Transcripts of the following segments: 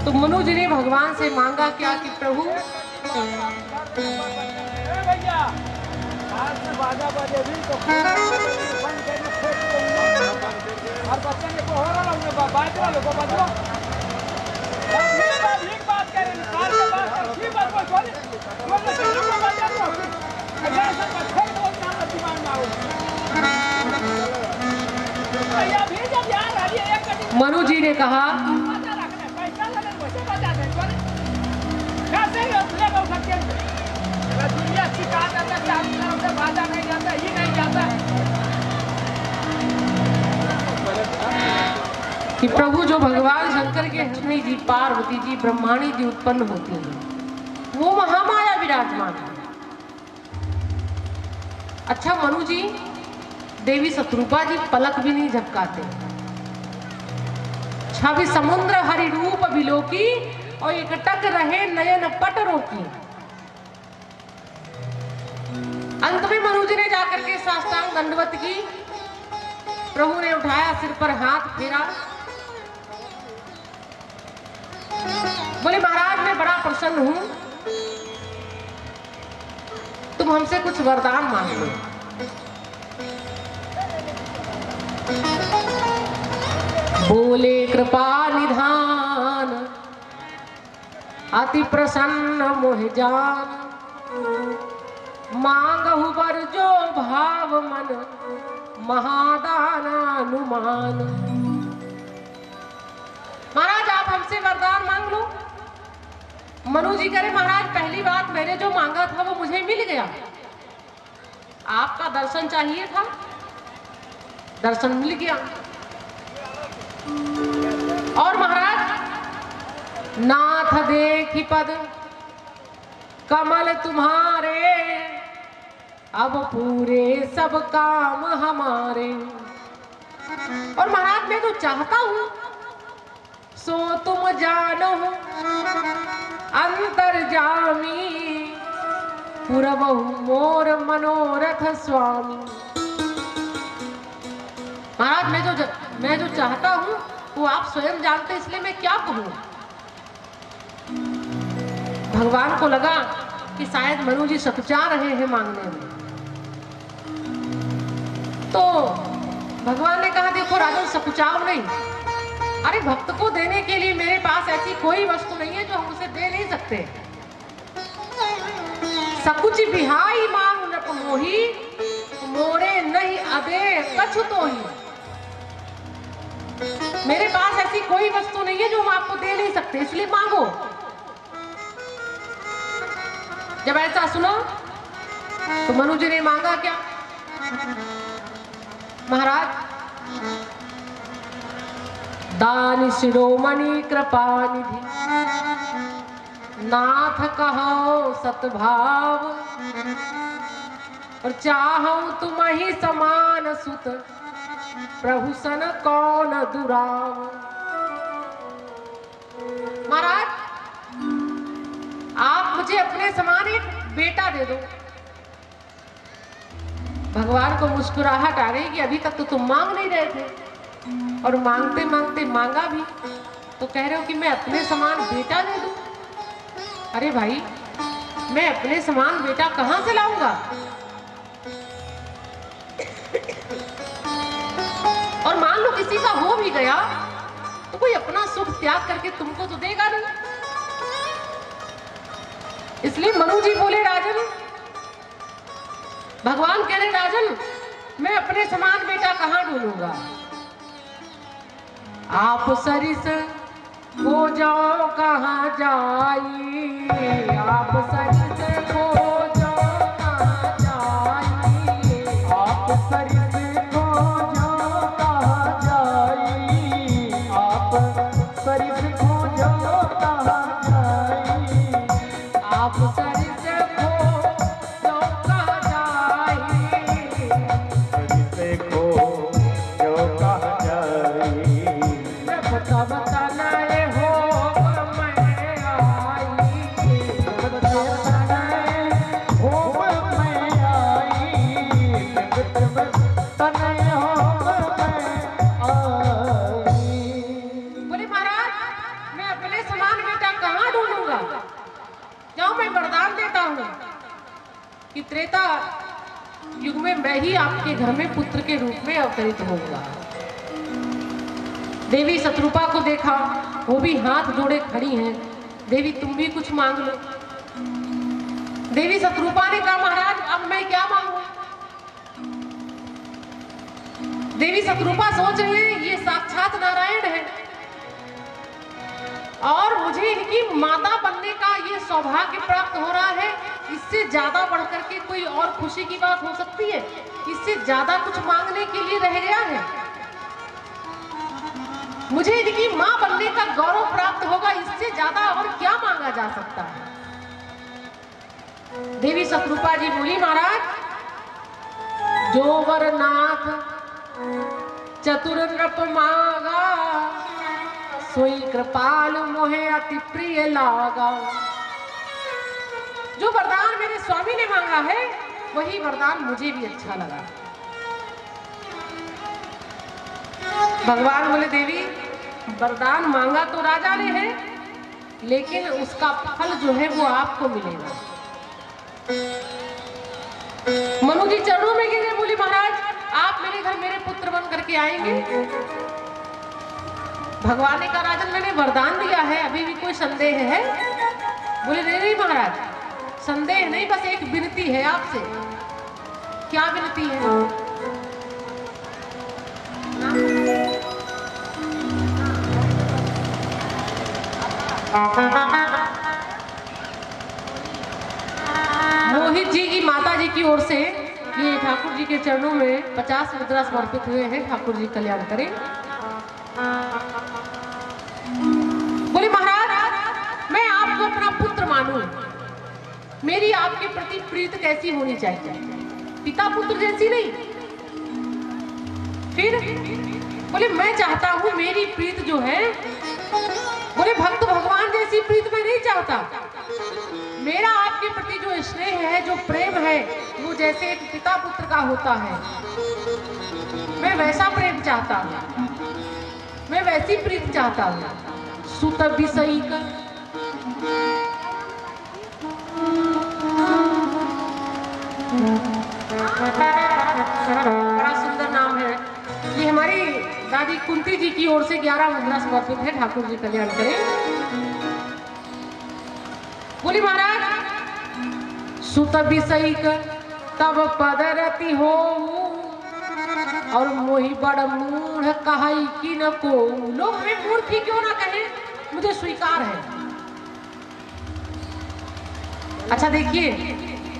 तो मनु जी ने भगवान से मांगा क्या कि प्रभु भैया बाजा बजे भी तो और बच्चे ने को हो रहा है बात वालों को बजो एक बात करें कार के बात की बात को बोले बोले तो लोग बजा तो अगर ऐसा बच्चे को नाम दिमाग में आओ भैया भी जब यार आ रही है एक कटी मनु जी ने कहा पैसा लगन बच्चे बजा दे बोले कैसे ले लो सकते हैं दुनिया सिखा देता है चारों तरफ से बाजा नहीं जाता ही नहीं जाता कि प्रभु जो भगवान शंकर के हृदय जी पार्वती जी ब्रह्माणी जी उत्पन्न होती है वो महामाया विराजमान है। अच्छा मनु जी देवी शत्रुपा जी पलक भी नहीं झपकाते, छवि समुद्र हरि रूप बिलोकी और एकटक रहे नयन पट रोकी। अंत में मनु जी ने जाकर के साष्टांग दंडवत की, प्रभु ने उठाया सिर पर हाथ फेरा, बोले महाराज मैं बड़ा प्रसन्न हूं, तुम हमसे कुछ वरदान मांग लो। बोले कृपा निधान अति प्रसन्न मोह जान, मांगहु वर जो भाव मन महादानानुमान। महाराज आप हमसे वरदान मांग लो। मनु जी करे महाराज पहली बात मैंने जो मांगा था वो मुझे मिल गया, आपका दर्शन चाहिए था, दर्शन मिल गया। और महाराज नाथ देखी पद कमल तुम्हारे, अब पूरे सब काम हमारे। और महाराज मैं तो चाहता हूं सो तुम जानो अंतर्जामी, पुरबहु मोर मनोरथ स्वामी। महाराज मैं जो चाहता हूं वो आप स्वयं जानते, इसलिए मैं क्या कहूं। भगवान को लगा कि शायद मनु जी सकुचा रहे हैं मांगने में, तो भगवान ने कहा देखो राजन सकुचाओ नहीं, अरे भक्त को देने के लिए मेरे पास ऐसी कोई वस्तु नहीं है जो हम उसे दे नहीं सकते। सकुच बिहाई मांग नप मोही, मोरे नहीं अदे कछु तो ही। मेरे पास ऐसी कोई वस्तु नहीं है जो हम आपको दे नहीं सकते, इसलिए मांगो। जब ऐसा सुनो तो मनु जी ने मांगा क्या, महाराज दान शिरोमणि कृपानिधि, नाथ कहो सतभाव, और चाहो तुम ही समान सुत, प्रभु सन कौन दुराव। महाराज आप मुझे अपने समान एक बेटा दे दो। भगवान को मुस्कुराहट आ रही कि अभी तक तो तुम मांग नहीं रहे थे, और मांगते मांगते मांगा भी, तो कह रहे हो कि मैं अपने समान बेटा दे दूं। अरे भाई मैं अपने समान बेटा कहां से लाऊंगा। और मान लो किसी का हो भी गया तो कोई अपना सुख त्याग करके तुमको तो देगा नहीं। इसलिए मनु जी बोले राजन, भगवान कह रहे राजन मैं अपने समान बेटा कहां ढूंढूंगा। आप सरिस हो जाओ कहां जाई, आप सरिस हो जाओ कहां जाई, आप सरिस हो जाओ कहां जाई, आप सरिस हो जाओ कहां जाई, आप सरिस हो जाओ कहां जाई, सरिस हो जाओ कहां जाई, बता बताना ये हो मैं आई, बता बताना हूँ कि त्रेता युग में मैं ही आपके घर में पुत्र के रूप में अवतरित होऊंगा। देवी शत्रुपा को देखा, वो भी हाथ जोड़े खड़ी हैं। देवी तुम भी कुछ मांग लो। देवी शत्रुपा ने कहा महाराज अब मैं क्या मांगू? देवी शत्रुपा सोच रही है ये साक्षात नारायण है और मुझे इनकी माता बनने का ये सौभाग्य प्राप्त हो रहा है। इससे ज्यादा बढ़कर के कोई और खुशी की बात हो सकती है? इससे ज्यादा कुछ मांगने के लिए रह गया है? मुझे इनकी मां बनने का गौरव प्राप्त होगा, इससे ज्यादा और क्या मांगा जा सकता है? देवी शत्रुपा जी बोली महाराज जो वर नाथ चतुर नृप मांगा सोई कृपाल मोहे अति प्रिय लागा। जो वरदान मेरे स्वामी ने मांगा है वही वरदान मुझे भी अच्छा लगा। भगवान बोले देवी वरदान मांगा तो राजा ने है लेकिन उसका फल जो है वो आपको मिलेगा। मनु जी चरणों में गिरे, बोली महाराज आप मेरे घर मेरे पुत्र बन करके आएंगे। भगवान ने कहा राजन मैंने वरदान दिया है, अभी भी कोई संदेह है? बोले नहीं नहीं महाराज संदेह नहीं, बस एक विनती है आपसे। क्या विनती है? मोहित जी की माता जी की ओर से ये ठाकुर जी के चरणों में 50 मुद्रा समर्पित हुए हैं। ठाकुर जी कल्याण करें। बोले महाराज मैं आपको अपना पुत्र मानूं, मेरी आपके प्रति प्रीत कैसी होनी चाहिए? पिता पुत्र जैसी नहीं। फिर बोले मैं चाहता हूं मेरी प्रीत जो है, बोले भक्त भगवान जैसी प्रीत मैं नहीं चाहता। मेरा आपके प्रति जो स्नेह है जो प्रेम है वो जैसे एक पिता पुत्र का होता है, मैं वैसा प्रेम चाहता हूं, मैं वैसी प्रीत चाहता हूं। सुत विषयी का बड़ा सुंदर नाम है। ये हमारी दादी कुंती जी की ओर से 11 मुद्रा समर्पित है। ठाकुर जी कल्याण करें। बोली महाराज सुत विषयी तब पदरति हो और मोहि बड़ मूढ़ कहाई कि न को। लोग हमें मूर्ख क्यों ना कहें, मुझे स्वीकार है। अच्छा देखिए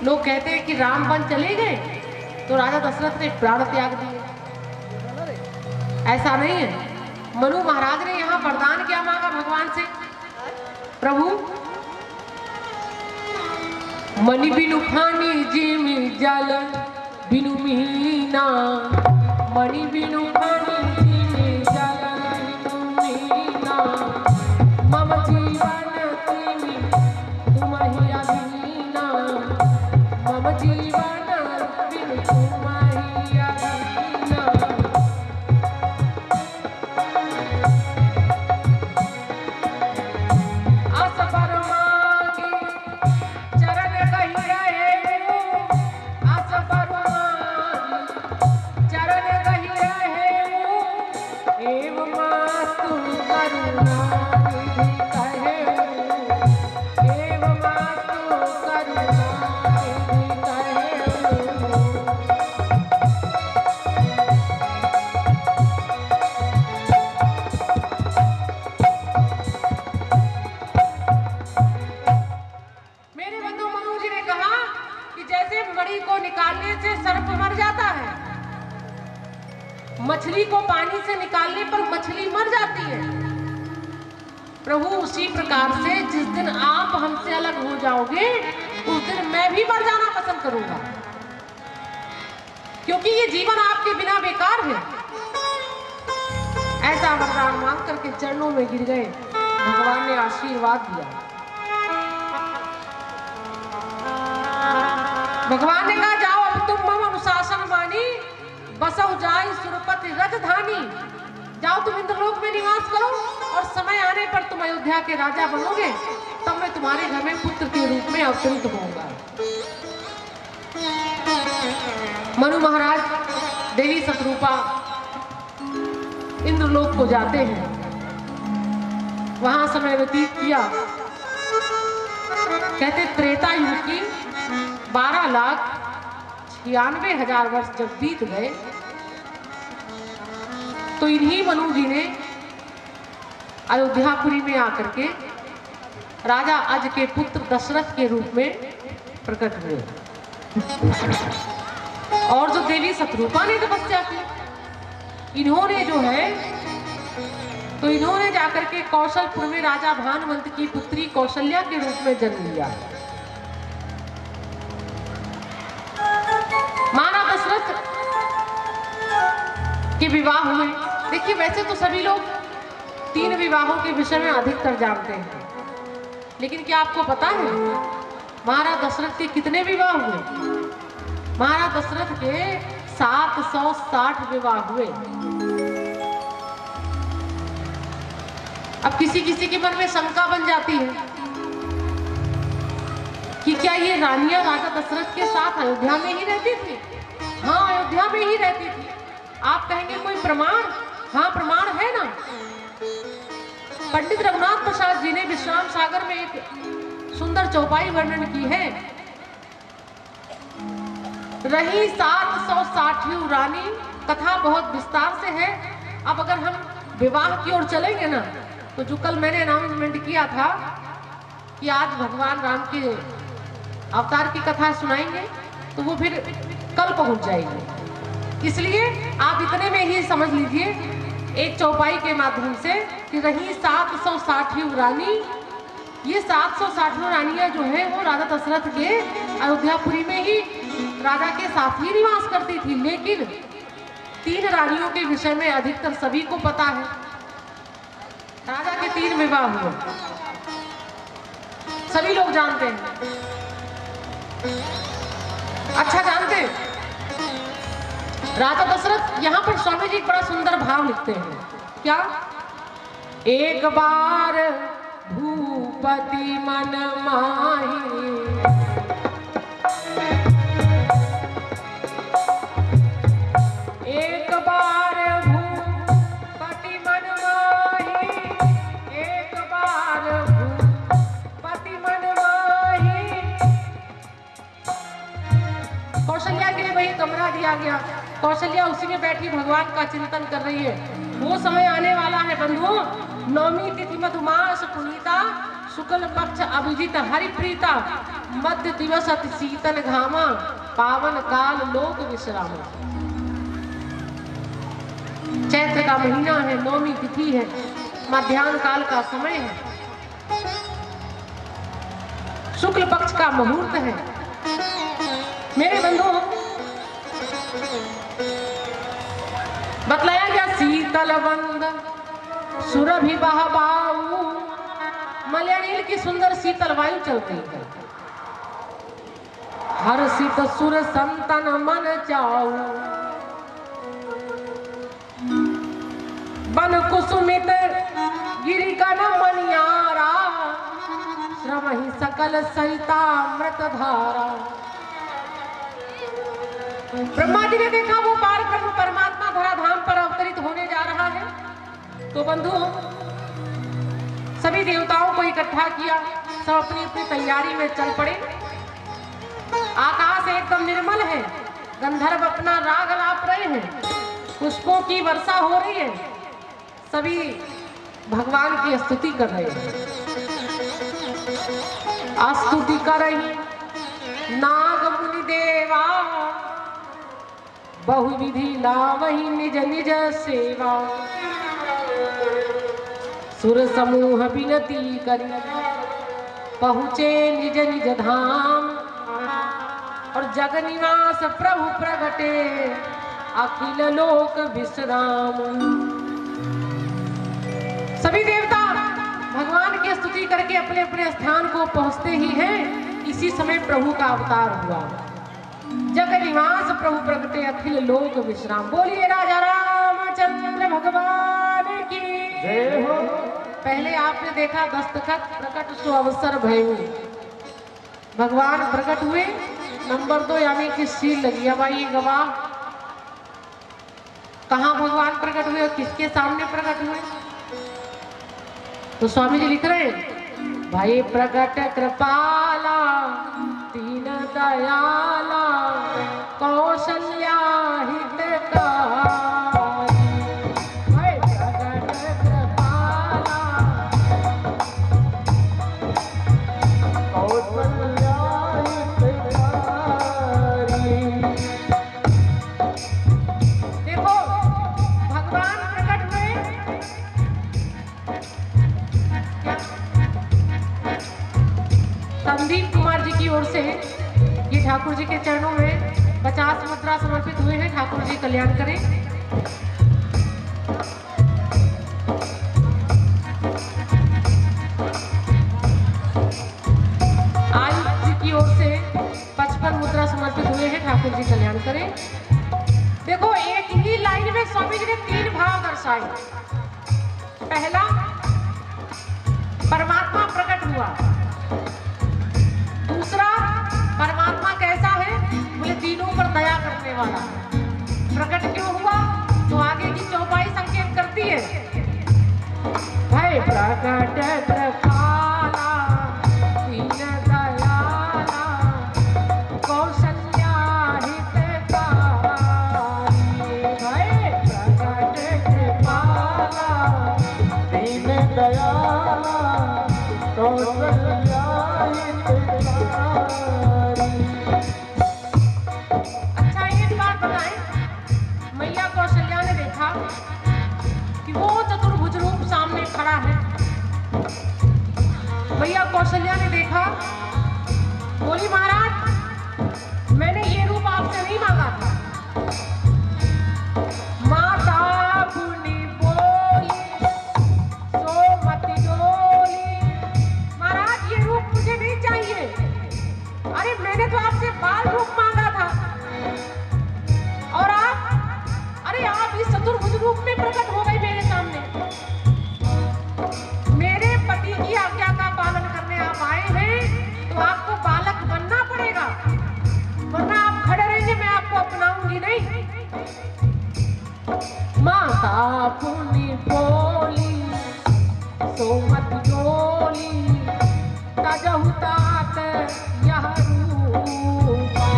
लोग कहते हैं कि राम वन चले गए तो राजा दशरथ ने प्राण त्याग दिए। ऐसा नहीं है। मनु महाराज ने यहाँ वरदान क्या मांगा भगवान से? प्रभु मणि बिनु खानी जिमि जल बिनु मीना, मणि बिनु खानी जिमि जल बिनु मीना, मम जीवन तिमि तुमहि अधीना, मम जीवन बिनु तुमहि अधीना। आस पर मांगी चरण कहि रहे, आस पर मांगी चरण कहि रहे, एव मातु करुणा निधि कहे, एव मातु करुणा निधि कहे। मेरे बंधु मनु जी ने कहा कि जैसे मणि को निकालने से सर्प मर जाता है, मछली को पानी से निकालने पर मछली मर जाती है, प्रभु उसी प्रकार से जिस दिन आप हमसे अलग हो जाओगे उस दिन मैं भी मर जाना पसंद करूंगा, क्योंकि ये जीवन आपके बिना बेकार है। ऐसा वरदान मांग करके चरणों में गिर गए। भगवान ने आशीर्वाद दिया। भगवान ने कहा जाओ अब तुम मम अनुशासन मानी, बसौ जाई सुरपति राजधानी। जाओ तुम इंद्रलोक में निवास करो और समय आने पर तुम अयोध्या के राजा बनोगे, तब मैं तुम्हारे घर में पुत्र के रूप में अवतरित होऊंगा। मनु महाराज देवी शतरूपा इंद्रलोक को जाते हैं, वहां समय व्यतीत किया। कहते त्रेता युग की 12,96,000 वर्ष जब बीत गए तो इन्हीं मनु जी ने अयोध्यापुरी में आकर के राजा अज के पुत्र दशरथ के रूप में प्रकट हुए। और जो देवी शतरूपा ने तपस्या की, इन्होंने जो है तो इन्होंने जाकर के कौशलपुर में राजा भानुमंत की पुत्री कौशल्या के रूप में जन्म लिया। महाराज दशरथ के विवाह हुए। देखिए वैसे तो सभी लोग 3 विवाहों के विषय में अधिकतर जानते हैं, लेकिन क्या आपको पता है महाराज दशरथ के कितने विवाह हुए? महाराज दशरथ के 760 विवाह हुए। अब किसी किसी के मन में शंका बन जाती है कि क्या ये रानियां राजा दशरथ के साथ अयोध्या में ही रहती थी? हाँ, अयोध्या में ही रहती थी। आप कहेंगे कोई प्रमाण? हाँ, प्रमाण है ना। पंडित रघुनाथ प्रसाद जी ने विश्राम सागर में एक सुंदर चौपाई वर्णन की है। रही 760 रानी, कथा बहुत विस्तार से है। अब अगर हम विवाह की ओर चलेंगे ना, तो जो कल मैंने अनाउंसमेंट किया था कि आज भगवान राम के अवतार की कथा सुनाएंगे, तो वो फिर कल पहुंच जाएगी। इसलिए आप इतने में ही समझ लीजिए एक चौपाई के माध्यम से कि रही 760 रानी। ये 760 रानियां जो है वो राजा दशरथ के अयोध्यापुरी में ही राजा के साथ ही निवास करती थी। लेकिन 3 रानियों के विषय में अधिकतर सभी को पता है। राजा के 3 विवाह हुए, सभी लोग जानते हैं। अच्छा जानते हैं राजा दशरथ, यहां पर स्वामी जी एक बड़ा सुंदर भाव लिखते हैं। क्या? एक बार भूपति मन माही, एक बार भूपति मन माही, एक बार भूपति मन माही। कौशल्या के लिए वही कमरा दिया गया। कौशल्या उसी में बैठी भगवान का चिंतन कर रही है। वो समय आने वाला है बंधुओं, 9वीं तिथि मधुमास पुनीता, शुक्ल पक्ष अभिजित हरिप्रीता, मध्य दिवस अति शीतल घामा, पावन काल लोक विश्राम। चैत्र का महीना है, 9वीं तिथि है, मध्याह्न काल का समय है, शुक्ल पक्ष का मुहूर्त है। मेरे बंधुओं, बतलाया गया शीतल बंद सुरभि बहबाऊ, मलयानील की सुंदर शीतल वायु चल रही है। हर्षित सुर संतन मन जाऊ, बन कुसुमित गिरिकन मनियारा, श्रमहि सकल सरिता मृत धारा। ब्रह्मा जी ने देखा वो पार ब्रह्म परमात्मा धराधाम पर अवतरित होने जा रहा है, तो बंधु सभी देवताओं को इकट्ठा किया, सब अपनी अपनी तैयारी में चल पड़े। आकाश एकदम निर्मल है, गंधर्व अपना राग लाप रहे हैं, पुष्पों की वर्षा हो रही है, सभी भगवान की स्तुति कर रहे हैं। स्तुति कर रही नाग मुनि देवा, बहुविधि लावहि निज निज सेवा। सुर समूह विनती करी, पहुँचे निज निज धाम, और जग निवास प्रभु प्रगटे, अखिल लोक विश्राम। सभी देवता भगवान की स्तुति करके अपने अपने स्थान को पहुंचते ही हैं। इसी समय प्रभु का अवतार हुआ। जग निवास प्रभु प्रगटे, अखिल लोक विश्राम। बोलिए राजा रामचंद्र भगवान की जय हो। पहले आपने देखा दस्तखत प्रकट सो अवसर भयु, भगवान प्रकट हुए नंबर 2 यानी कि सील लगी। अब आइए गवाह, कहाँ भगवान प्रकट हुए और किसके सामने प्रकट हुए? तो स्वामी जी लिख रहे हैं, भाई प्रकट कृपाला दीन दयाला कौशल्या हितकारी। भाई प्रकट कृपाला कौशल्या हितकारी। देखो भगवान प्रकट हुए, संदीप कुमार जी की ओर से ये ठाकुर जी के चरणों में 50 मुद्रा समर्पित हुए हैं। ठाकुर जी कल्याण करें। आयुष जी की ओर से 55 मुद्रा समर्पित हुए हैं। ठाकुर जी कल्याण करें। देखो एक ही लाइन में स्वामी जी ने 3 भाव दर्शाए। पहला, परमात्मा प्रकट हुआ। दूसरा, परमात्मा कैसा है? बोले तीनों पर दया करने वाला। प्रकट क्यों हुआ? तो आगे की चौपाई संकेत करती है, भाई प्रकट कृपाला दीन दयाला कौशल्या हितकारी। भाई प्रकट कृपाला दीन दयाला कौशल्या हितकारी। अच्छा एक बात बताएं, मैया कौशल्या ने देखा कि वो चतुर्भुज रूप सामने खड़ा है। मैया कौशल्या ने देखा, बोली महाराज मैंने ये रूप आपसे नहीं मांगा था। माता पुनि बोली सो मति डोली। महाराज ये रूप मुझे नहीं चाहिए। अरे मैंने तो आपसे बाल रूप मांगा था और आप इस चतुर्भुज रूप में प्रकट हो गए मेरे सामने। मेरे पति की आज्ञा का पालन करने आप आए हैं तो आपको बालक बनना पड़ेगा, वरना आप खड़े रहेंगे, मैं आपको अपनाऊंगी नहीं। माता पुनि बोली सोमत डोली तजहु तात यह रूपा।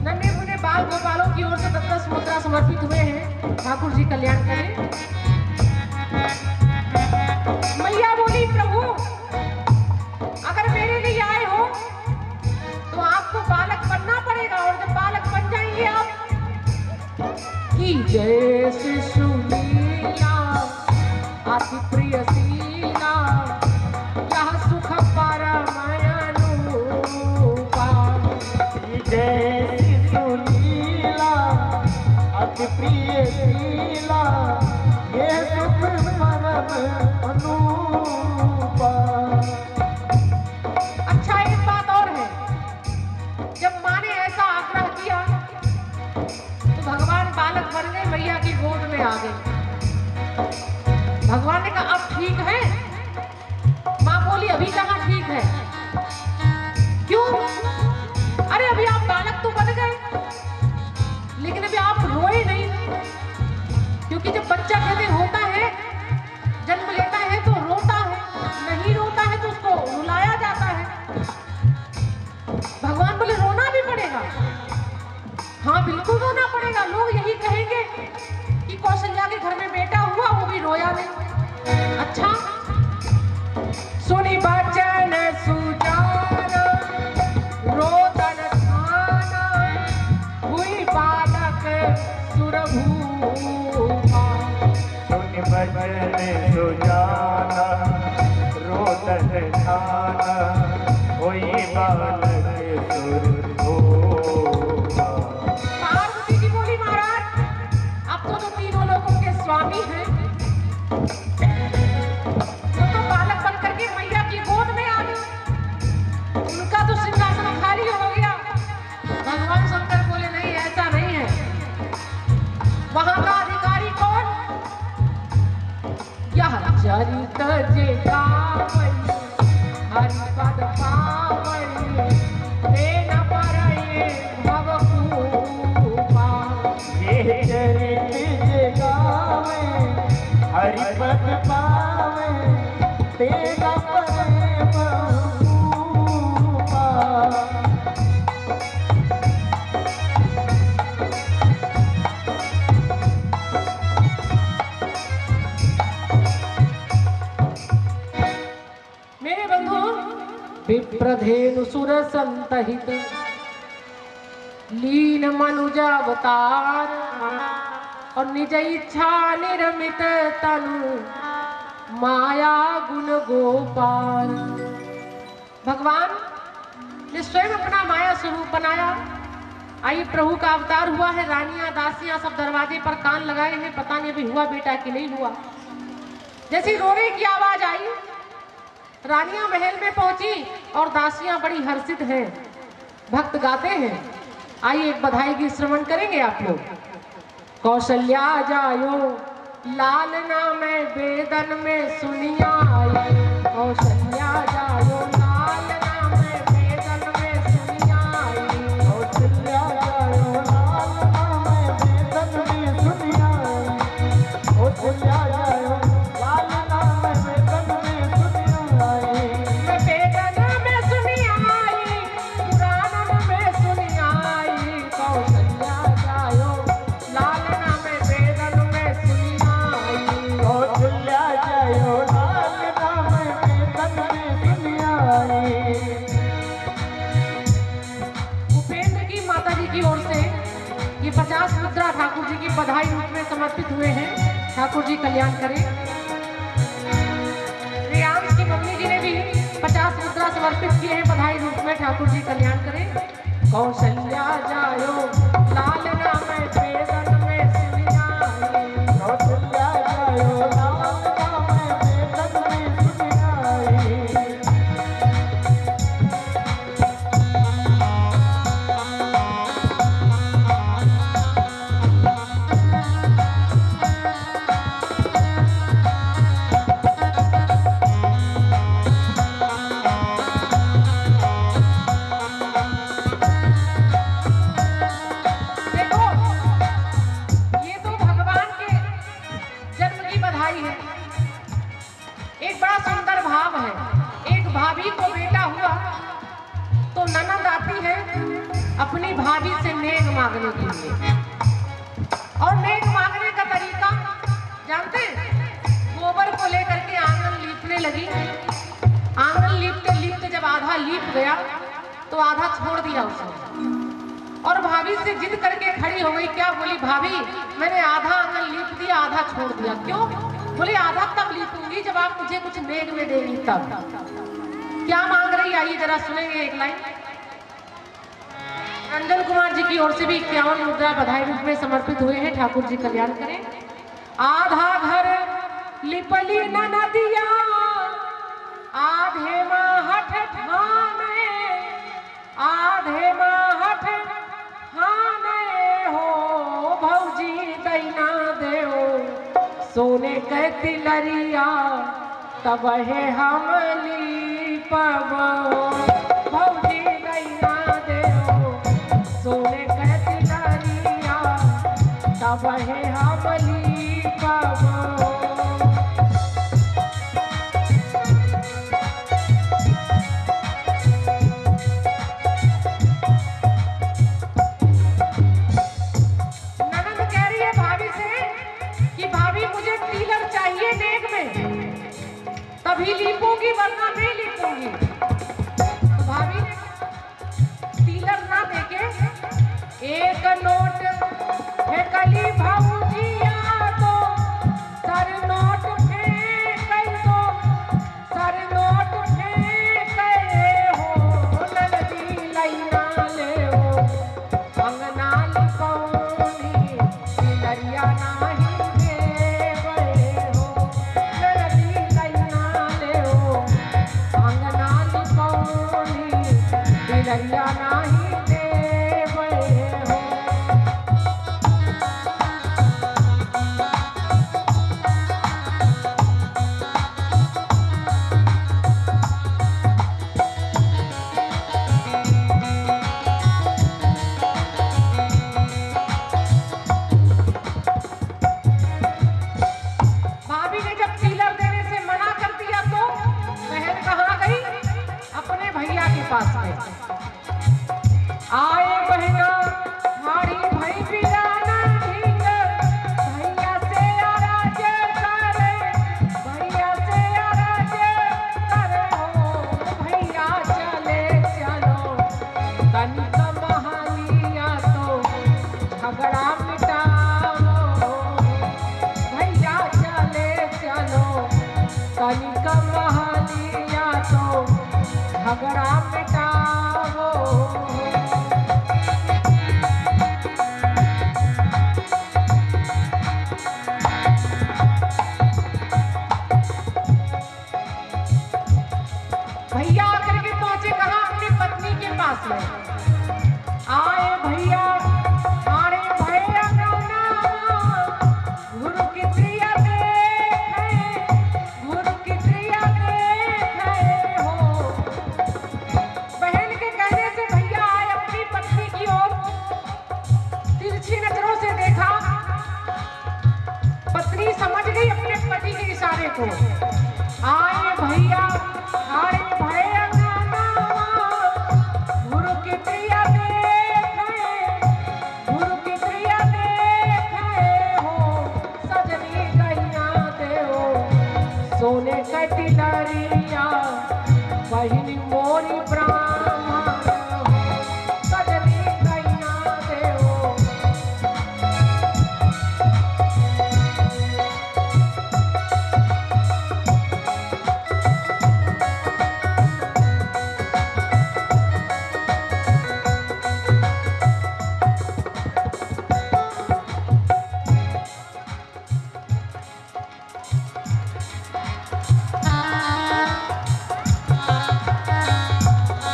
नन्हे मुन्ने बाल गोपालों की ओर से 10 मुद्रा समर्पित हुए हैं। ठाकुर जी कल्याण करें। मैया बोली प्रभु अगर मेरे लिए आए हो तो आपको बालक बनना पड़ेगा, और जब बालक बन जाएंगे आप की जैसे सुनीला अति प्रिय शीला यह सुख परमयनुपा। जैसी सुनीला अति प्रिय शीला ये सुख परमयनुपा। अच्छा एक बात और है, जब माँ ने ऐसा आग्रह किया तो भगवान बालक बन गए, मैया की गोद में आ गए। भगवान ने कहा अब ठीक है? माँ बोली अभी कहाँ ठीक है। क्यों? अरे अभी आप बालक तो बन गए, लेकिन अभी आप रोए नहीं, क्योंकि जब बच्चा कहते होता है, जन्म लेता है तो रोता है, नहीं रोता है तो उसको रुलाया जाता है। भगवान बोले रोना भी पड़ेगा। हाँ बिल्कुल रोना पड़ेगा। लोग यही कहेंगे कि कौशल्या के घर में बेटा हुआ, वो भी रोया नहीं। अच्छा सुनी बचन सुजाना रोदन खाना हुई बालक सुरभूपा। सुनि बचन सुजाना रोदन खाना हुई बालक सुरभूपा। पार्वती जी बोली महाराज अब तो जो तीनों लोगों के स्वामी हैं वो तो बालक बन करके मैया की गोद में आ गए, उनका तो सिंहासन खाली हो गया। भगवान शंकर बोले नहीं ऐसा नहीं है। वहां का अधिकारी कौन? यह चरित जे गावई हरि पद पावई ते न परये भव कूपा। ये चरित जे गावे हरि पद पावे ते न परये भव कूपा। मेरे बंधु, विप्रधेनु सुर संतहित लीन मनुजावतार और निज इच्छा निर्मित तनु माया गुण गोपाल। भगवान ने स्वयं अपना माया स्वरूप बनाया। आई प्रभु का अवतार हुआ है। रानियां दासियां सब दरवाजे पर कान लगाए हैं, पता नहीं अभी हुआ बेटा कि नहीं हुआ। जैसी रोने की आवाज आई, रानियां महल में पहुंची और दासियां बड़ी हर्षित हैं। भक्त गाते हैं, आइए एक बधाई की श्रवण करेंगे आप लोग। कौशल्या जायो लालना में वेदन में सुनिया आई। कौशल्या जायो लालना में वेदन में सुनिया आई। कौशल्या जायो लालना में वेदन में सुनिया आई। कौशल्या जायो लालना में वेदन में सुनिया आई। वेदन में सुनिया आई, पुराण में सुनिया आई। कौशल्या जायो लालना में वेदन में सुनिया आई। कौशल्या जायो लालना में वेदन में सुनिया आई। उपेंद्र की माता जी की ओर से ये 50 मुद्रा ठाकुर जी की बधाई रूप में समर्पित हुए हैं। ठाकुर जी कल्याण करें। रियांश की मम्मी जी ने भी 50 मुद्रा समर्पित किए हैं बधाई रूप में। ठाकुर जी कल्याण करें। कौशल्या जायो लालना में वेदन में सुनिया आई। कौशल्या जायो लालना में वेदन में सुनिया आई। देखो, ये तो भगवान के जन्म की बधाई है। एक बड़ा सुंदर भाव है। एक भाभी को बेटा हुआ तो ननद आती है अपनी भाभी से नेक मांगने के लिए। और नेक मांगने का तरीका जानते हैं? गोबर को लेकर के आंगन लीपने लगी। आंगन लीपते लीपते जब आधा लीप गया तो आधा छोड़ दिया उसने। और भाभी से जिद करके खड़ी हो गई। क्या बोली? भाभी मैंने आधा आंगन लीप दिया, आधा छोड़ दिया। क्यों? बोले आधा तब लीपूंगी जब आप मुझे कुछ नेक में देंगी तब। क्या मांग रही? आइए जरा सुनेंगे एक लाइन। रंजन कुमार जी की ओर से भी 51 मुद्रा बधाई रूप में समर्पित हुए हैं। ठाकुर जी कल्याण करें। आधा घर लिपली न नदिया, आधे माहठ ठाने, आधे माहठ ठाने हो भौजी दैना देओ। सोने के तिलरिया तब है हमली पवो। भौजी दैना देओ सोने के तिलरिया तब है हमली पवो। तभी लीपूंगी वरना नहीं लीपूंगी। तो भाभी टीलर ना देके एक नोट फेंकली भाऊजिया तो सर नोट फेंक दो, सर नोट फेंक हो ललदी लैना ले हो। अंगना लिपौनी टिलरिया नाही दरिया नाही देवे हो। तनिक महलिया तो झगड़ा मिटाओ। भैया आकर के पहुंचे कहाँ? अपनी पत्नी के पास में आए भैया। आरे भैया गाना गुरु की प्रिया देखे, गुरु की प्रिया देखे हो। बहन के कहने से भैया आए अपनी पत्नी की ओर, तिरछी नजरों से देखा। पत्नी समझ गई अपने पति के इशारे को। आए भैया, आरे भैया गाना गुरु की प्रिया देखे, गुरु की प्रिया देखे हो। सजनी गैया देओ सोने का तिलरिया, बहिनी मोरी ब्राह्मण हो। सजनी गैया देओ।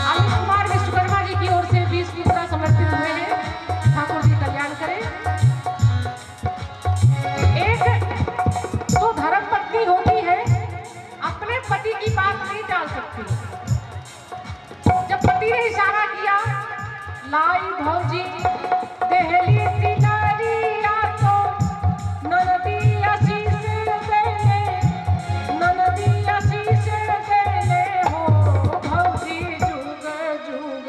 आनंद कुमार विश्वकर्मा जी की ओर से 20 मुद्रा समर्पित हुए हैं। ठाकुर जी कल्याण करें। एक तो धर्म पत्नी होती है, अपने पति की बात नहीं टाल सकती। जब पति ने इशारा किया, लाई भौजी देहली तिलरिया तो ननदी आशीष देले, ननदी आशीष देले हो। भौजी जुग जुग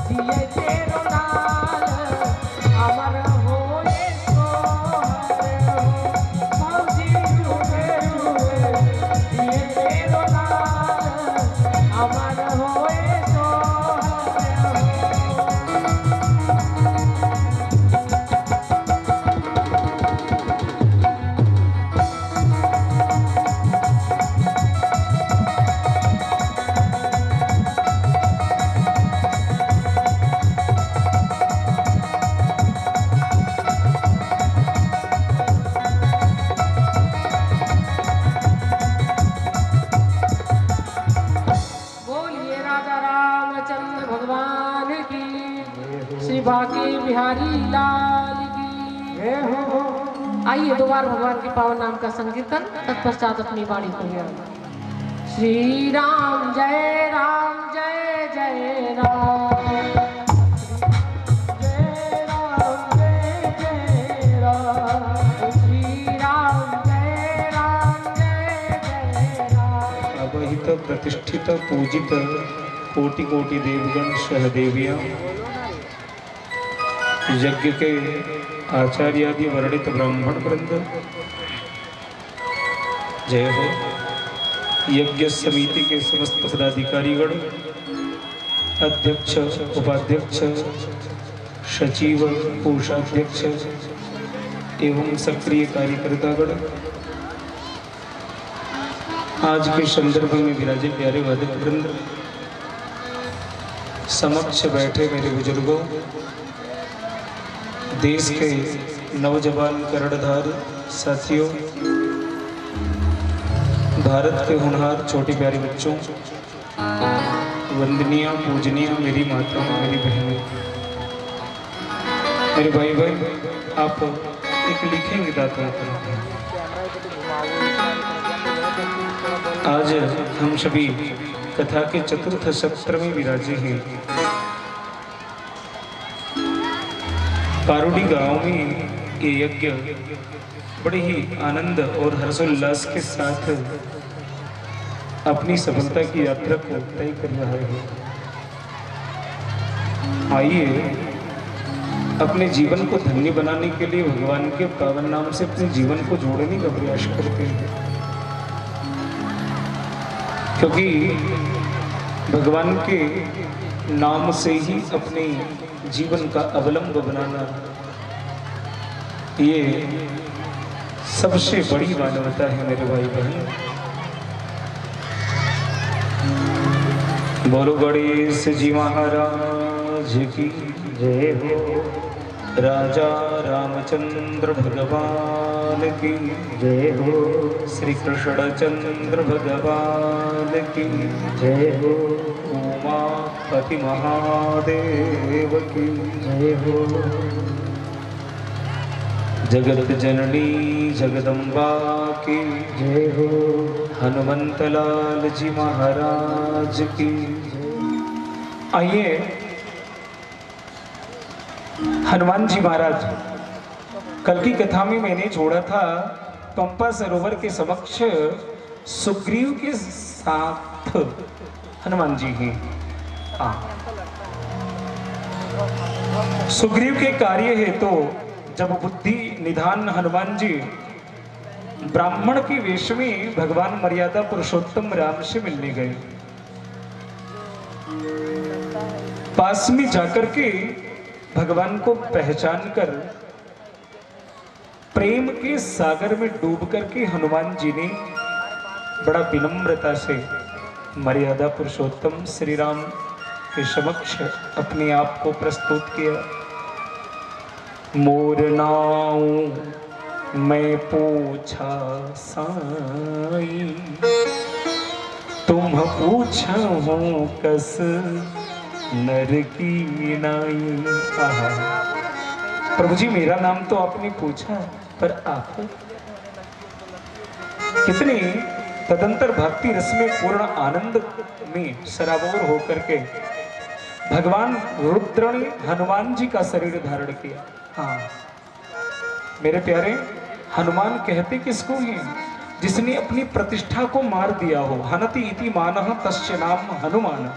जिए तेरो लाल, अमर होए सोहर हो। भौजी जुग जुग जिए तेरो लाल, अमर होए सोहर हो। बोलिए राजा रामचंद्र भगवान की, श्री बांके बिहारी लाल की जय हो। आइए दो बार भगवान के पावन नाम का संकीर्तन, तत्पश्चात अपनी वाणी को विराम। श्री राम जय जय राम। जय राम जय जय राम। श्री राम जय जय राम। अवहित प्रतिष्ठित पूजित कोटि कोटि देवगण सहदेवियां, यज्ञ के आचार्यादि वर्णित ब्राह्मण वृंद जय हो। यज्ञ समिति के समस्त पदाधिकारीगण, अध्यक्ष, उपाध्यक्ष, सचिव, कोषाध्यक्ष एवं सक्रिय कार्यकर्तागण, आज के संदर्भ में विराजे प्यारे वादक वृंद, समक्ष बैठे मेरे बुजुर्गों, देश के नौजवान कर्णधार साथियों, भारत के होनहार छोटे प्यारे बच्चों, वंदनीय पूजनीय मेरी माताओं, मेरी बहनों, मेरे भाई आप एक लिखेंगे दाता। आज हम सभी कथा के चतुर्थ सत्र में विराजे हैं। पारुडी गांव में ये यज्ञ बड़े ही आनंद और हर्षोल्लास के साथ अपनी सफलता की यात्रा को तय कर रहा है। आइए अपने जीवन को धन्य बनाने के लिए भगवान के पावन नाम से अपने जीवन को जोड़ने का प्रयास करते हैं, क्योंकि भगवान के नाम से ही अपने जीवन का अवलंब बनाना ये सबसे बड़ी मानवता है मेरे भाई बहन। बोलो गणेश जी महाराज की जय हो। राजा रामचंद्र भगवान की जय हो। श्री कृष्ण चंद्र भगवान की जय हो। उमापति महादेव की जय हो। जगत जननी जगदम्बा की जय हो। हनुमंत लाल जी महाराज की। आइए हनुमान जी महाराज, कल की कथा में मैंने जोड़ा था पंपा सरोवर के समक्ष सुग्रीव के साथ हनुमान जी हैं। सुग्रीव के कार्य है तो जब बुद्धि निधान हनुमान जी ब्राह्मण के वेश में भगवान मर्यादा पुरुषोत्तम राम से मिलने गए। पास में जाकर के भगवान को पहचान कर प्रेम के सागर में डूब करके हनुमान जी ने बड़ा विनम्रता से मर्यादा पुरुषोत्तम श्री राम के समक्ष अपने आप को प्रस्तुत किया। मोर नाऊ मैं पूछा साई, तुम पूछा हो कस नर की नाई। आहा, प्रभु जी मेरा नाम तो आपने पूछा, पर आप कितने तदंतर भक्ति रस में पूर्ण आनंद में सराबोर होकर के भगवान रुद्र ने हनुमान जी का शरीर धारण किया। हाँ मेरे प्यारे, हनुमान कहते किसको हैं? जिसने अपनी प्रतिष्ठा को मार दिया हो। हनति इति मानः तस्य नाम हनुमान।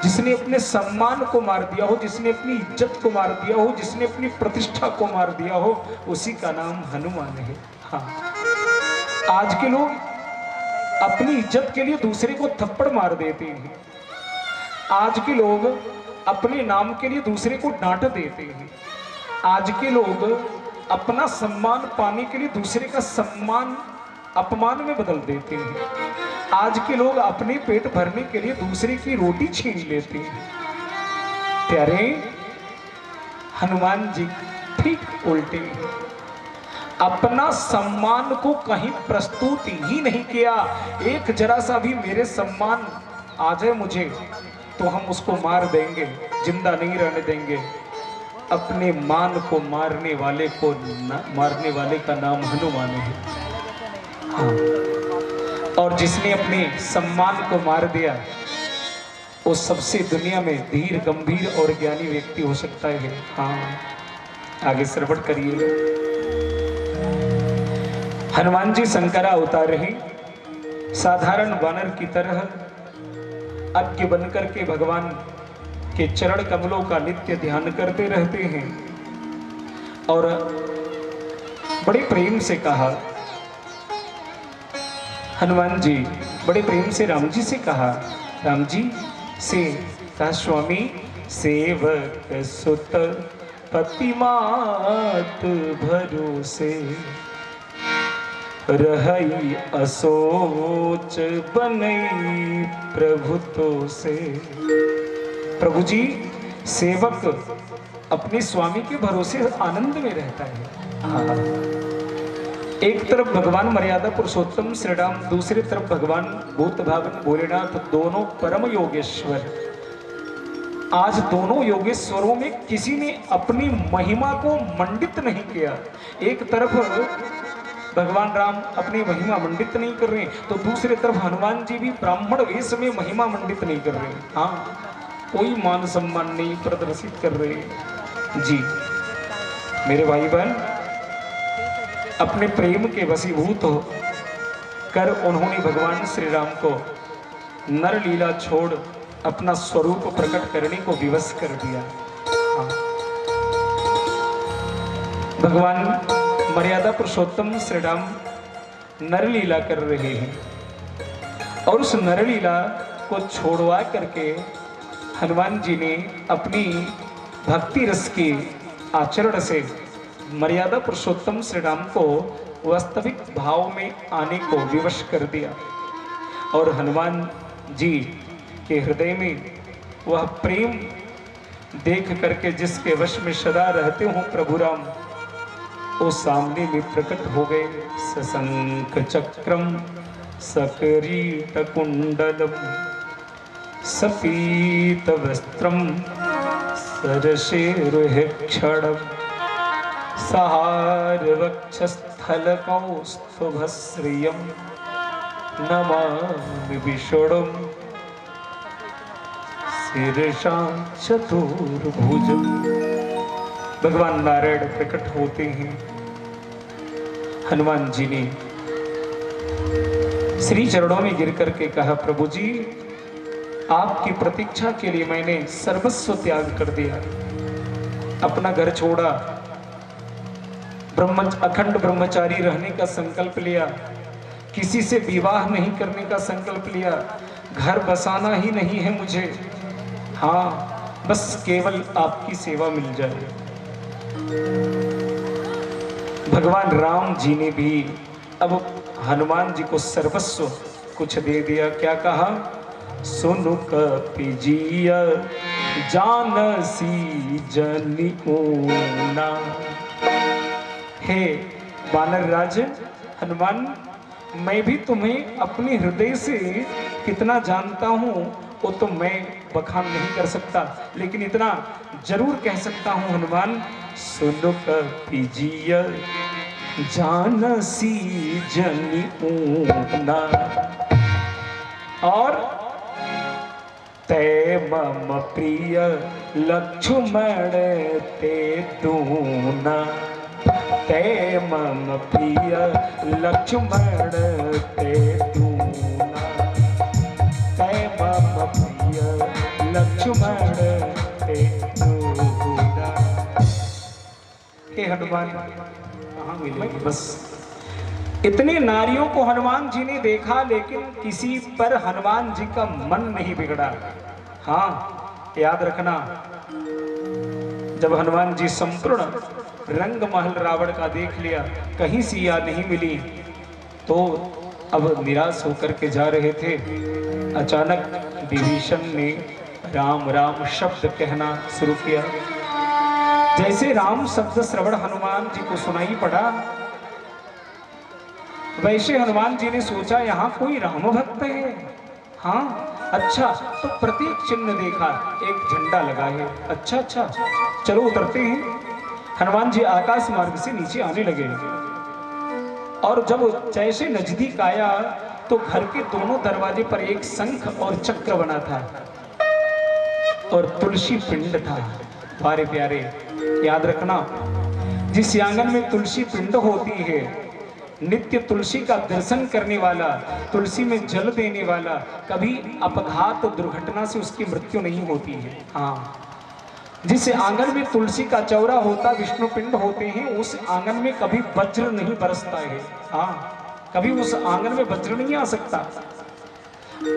जिसने अपने सम्मान को मार दिया हो, जिसने अपनी इज्जत को मार दिया हो, जिसने अपनी प्रतिष्ठा को मार दिया हो, उसी का नाम हनुमान है। हाँ, आज के लोग अपनी इज्जत के लिए दूसरे को थप्पड़ मार देते हैं। आज के लोग अपने नाम के लिए दूसरे को डांट देते हैं। आज के लोग अपना सम्मान पाने के लिए दूसरे का सम्मान अपमान में बदल देते हैं। आज के लोग अपने पेट भरने के लिए दूसरे की रोटी छीन लेते हैं। प्यारे, हनुमान जी ठीक उल्टे हैं। अपना सम्मान को कहीं प्रस्तुत ही नहीं किया। एक जरा सा भी मेरे सम्मान आ जाए मुझे तो हम उसको मार देंगे, जिंदा नहीं रहने देंगे। अपने मान को मारने वाले का नाम हनुमान है। हाँ, और जिसने अपने सम्मान को मार दिया वो सबसे दुनिया में धीर, गंभीर और ज्ञानी व्यक्ति हो सकता है। हाँ, आगे श्रवण करिए। हनुमान जी शंकर अवतार हैं। साधारण वानर की तरह अज्ञ बनकर के भगवान के चरण कमलों का नित्य ध्यान करते रहते हैं। और बड़े प्रेम से कहा, हनुमान जी बड़े प्रेम से राम जी से कहा, राम जी से कहा, स्वामी सेवक सुत पति मात भरोसे, रही असोच बनई प्रभु तो से। प्रभु जी, सेवक अपने स्वामी के भरोसे आनंद में रहता है। एक तरफ भगवान मर्यादा पुरुषोत्तम श्री राम, दूसरी तरफ भगवान भूत भावन भोलेनाथ, दोनों परम योगेश्वर। आज दोनों योगेश्वरों में किसी ने अपनी महिमा को मंडित नहीं किया। एक तरफ भगवान राम अपनी महिमा मंडित नहीं कर रहे, तो दूसरी तरफ हनुमान जी भी ब्राह्मण वेश में महिमा मंडित नहीं कर रहे। हाँ, कोई मान सम्मान नहीं प्रदर्शित कर रहे। जी मेरे भाई बहन, अपने प्रेम के वशीभूत हो कर उन्होंने भगवान श्री राम को नर लीला छोड़ अपना स्वरूप प्रकट करने को विवश कर दिया। हाँ। भगवान मर्यादा पुरुषोत्तम श्री राम नर लीला कर रहे हैं और उस नर लीला को छोड़वा करके हनुमान जी ने अपनी भक्ति रस के आचरण से मर्यादा पुरुषोत्तम श्री राम को वास्तविक भाव में आने को विवश कर दिया। और हनुमान जी कि हृदय में वह प्रेम देख करके जिसके वश में सदा रहते हो प्रभु राम, वो सामने में प्रकट हो गए। सशंख चक्रम सकरीट कुंडलम सपीत वस्त्रम सरशेरुक्षणम सहार वक्षस्थल कौस्तुभश्रियम नमामि विष्णुम शीर्षा चतुर्भुजम। भगवान नारायण प्रकट होते हैं। हनुमान जी ने श्री चरणों में गिर करके कहा, प्रभु जी आपकी प्रतीक्षा के लिए मैंने सर्वस्व त्याग कर दिया, अपना घर छोड़ा, अखंड ब्रह्मचारी रहने का संकल्प लिया, किसी से विवाह नहीं करने का संकल्प लिया, घर बसाना ही नहीं है मुझे, हाँ बस केवल आपकी सेवा मिल जाए। भगवान राम जी ने भी अब हनुमान जी को सर्वस्व कुछ दे दिया। क्या कहा? सुनु कपिजिया जानसी जनि ऊना। हे वानर राज हनुमान, मैं भी तुम्हें अपने हृदय से कितना जानता हूँ वो तो मैं बखान नहीं कर सकता, लेकिन इतना जरूर कह सकता हूँ हनुमान, सुनो कपिजिया जानसी जनि ऊना और ते मम प्रिय लक्ष्मण ते दूना, ते मम प्रिय लक्ष्मण ते दूना, ते मम प्रिय लक्ष्मण ते दूना। हे हनुमान कहाँ मिलेंगे? बस इतने नारियों को हनुमान जी ने देखा, लेकिन किसी पर हनुमान जी का मन नहीं बिगड़ा। हाँ याद रखना, जब हनुमान जी संपूर्ण रंग महल रावण का देख लिया, कहीं सिया नहीं मिली, तो अब निराश होकर के जा रहे थे। अचानक विभीषण ने राम राम शब्द कहना शुरू किया। जैसे राम शब्द श्रवण हनुमान जी को सुनाई पड़ा, वैसे हनुमान जी ने सोचा यहाँ कोई राम भक्त है। हाँ अच्छा, तो प्रतीक चिन्ह देखा, एक झंडा लगा है। अच्छा अच्छा, चलो उतरते हैं। हनुमान जी आकाश मार्ग से नीचे आने लगे और जब जैसे नजदीक आया तो घर के दोनों दरवाजे पर एक शंख और चक्र बना था और तुलसी पिंड था। प्यारे प्यारे याद रखना, जिस आंगन में तुलसी पिंड होती है, नित्य तुलसी का दर्शन करने वाला, तुलसी में जल देने वाला, कभी अपघात दुर्घटना से उसकी मृत्यु नहीं होती है। हाँ, जिस आंगन में तुलसी का चौरा होता, विष्णु पिंड होते हैं, उस आंगन में कभी वज्र नहीं बरसता है। हाँ, कभी उस आंगन में वज्र नहीं आ सकता।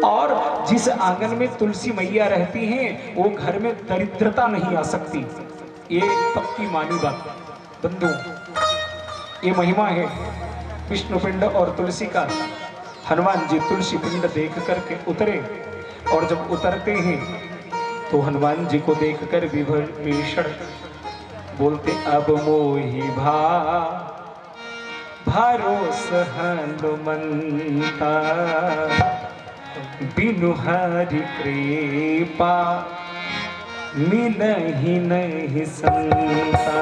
और जिस आंगन में तुलसी मैया रहती हैं, वो घर में दरिद्रता नहीं आ सकती। ये पक्की मानी बात बंधु, ये महिमा है विष्णु पिंड और तुलसी का। हनुमान जी तुलसी पिंड देख करके उतरे और जब उतरते हैं तो हनुमान जी को देखकर विभीषण बोलते, अब मोहि भरोस हनुमंता, बिनु हरि कृपा मिलहि नहीं संता,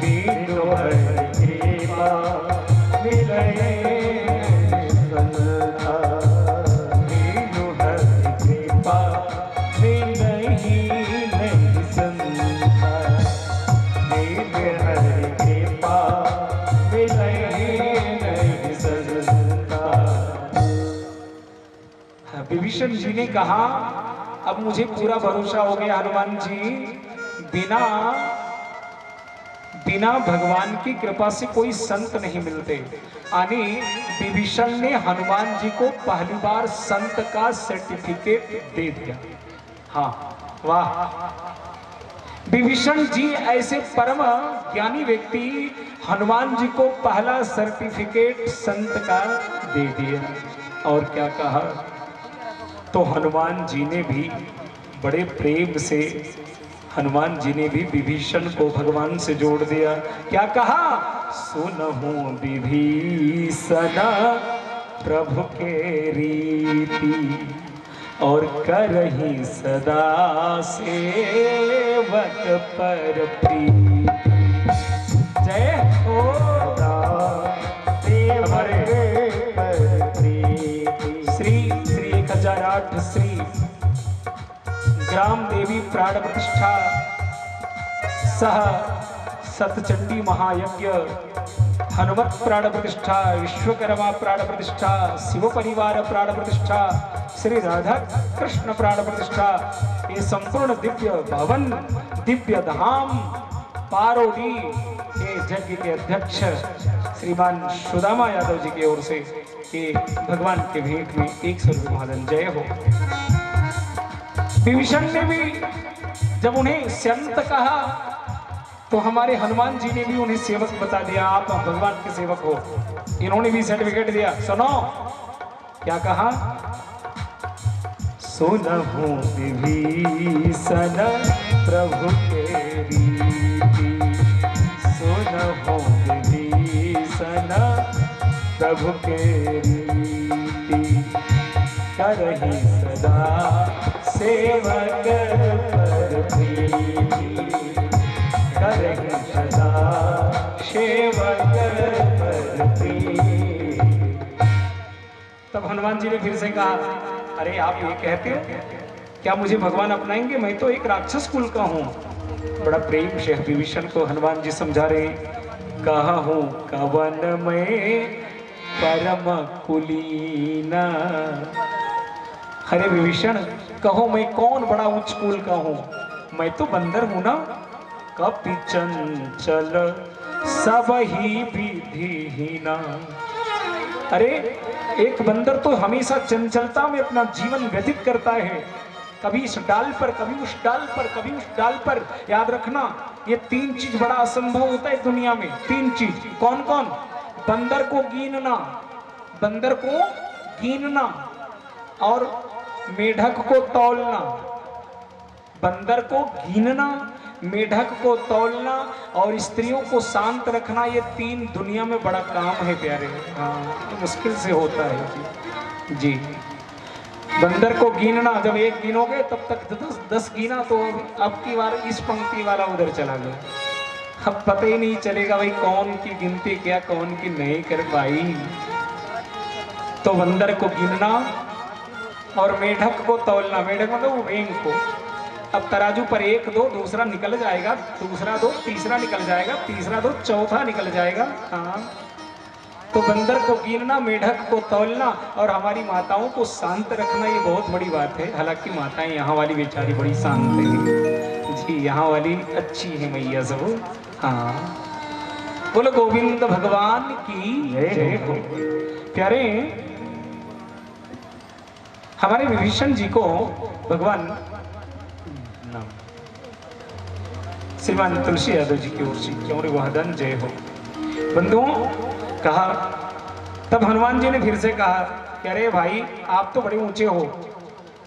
बिनु हरि कृपा मिलहि नहीं संता, बिनु हरि कृपा मिलहि नहीं संता, बिनु हरि कृपा मिलहि नहीं संता। विभीषण जी ने कहा, अब मुझे पूरा भरोसा हो गया हनुमान जी, बिना भगवान की कृपा से कोई संत नहीं मिलते। यानी विभीषण ने हनुमान जी को पहली बार संत का सर्टिफिकेट दे दिया। हाँ वाह, विभीषण जी ऐसे परम ज्ञानी व्यक्ति हनुमान जी को पहला सर्टिफिकेट संत का दे दिया। और क्या कहा, तो हनुमान जी ने भी बड़े प्रेम से, हनुमान जी ने भी विभीषण को भगवान से जोड़ दिया। क्या कहा? सुनहु विभीषण प्रभु के रीति, और करही सदा सेवक पर प्रीति। जय हो श्री 1008 श्री ग्राम देवी प्राण प्रतिष्ठा सह सतचंडी महायज्ञ, हनुमत प्राण प्रतिष्ठा, विश्वकर्मा प्राण प्रतिष्ठा, शिव परिवार प्राण प्रतिष्ठा, श्री राधा कृष्ण प्राण प्रतिष्ठा, ये संपूर्ण दिव्य भवन, दिव्य धाम पारोडी के यज्ञ के अध्यक्ष श्रीमान सुदामा यादव जी की ओर से ये भगवान के भेंट में 100 रुपये महाजन। जय हो। विभीषण ने भी जब उन्हें संत कहा तो हमारे हनुमान जी ने भी उन्हें सेवक बता दिया, आप भगवान के सेवक हो। इन्होंने भी सर्टिफिकेट दिया। सुनो क्या कहा? सुनहु विभीषण प्रभु के रीति, सुनहु विभीषण प्रभु के रीति, करहि सदा सेवक पर प्रीति, करहि सदा सेवक पर प्रीति। तब हनुमान जी ने फिर से कहा, अरे आप ये कहते हो क्या मुझे भगवान अपनाएंगे? मैं तो एक राक्षस कुल का हूँ। बड़ा प्रेम से विभीषण को हनुमान जी समझा रहे, कहा हूँ कवन में परम कुलीना। अरे विभीषण कहो मैं कौन बड़ा उच्च कुल का हूँ? मैं तो बंदर हूँ ना। कपि चंचल सब ही विधिहीना। अरे एक बंदर तो हमेशा चंचलता में अपना जीवन व्यतीत करता है, कभी इस डाल पर, कभी उस डाल पर, कभी उस डाल पर। याद रखना ये 3 चीज बड़ा असंभव होता है दुनिया में। 3 चीज कौन कौन? बंदर को गिनना, बंदर को गिनना, और मेढक को तौलना। बंदर को गिनना, मेढक को तौलना और स्त्रियों को शांत रखना, ये 3 दुनिया में बड़ा काम है प्यारे। हाँ तो मुश्किल से होता है जी। बंदर को गिनना, जब 1 गिनोगे तब तक 10 गिना तो अब की बार इस पंक्ति वाला उधर चला गया। अब पता ही नहीं चलेगा भाई कौन की गिनती क्या, कौन की नहीं कर पाई। तो बंदर को गिनना और मेढक को तौलना। मेढक मतलब वेंग को। अब तराजू पर 1 2 दूसरा निकल जाएगा, दूसरा 2 तीसरा निकल जाएगा, तीसरा 2 चौथा निकल जाएगा। हाँ तो बंदर को गिनना, मेढक को तौलना और हमारी माताओं को शांत रखना, ये बहुत बड़ी बात है। हालांकि माताएं यहाँ वाली बेचारी बड़ी शांत है जी, यहाँ वाली अच्छी है मैया सब। हाँ बोलो गोविंद भगवान की जय हो। प्यारे हमारे विभीषण जी को भगवान श्रीमान तुलसी यादव जी की ओर से क्यों रे वहदन जय हो। बंधुओं कहा, तब हनुमान जी ने फिर से कहा कि अरे भाई आप तो बड़े ऊंचे हो,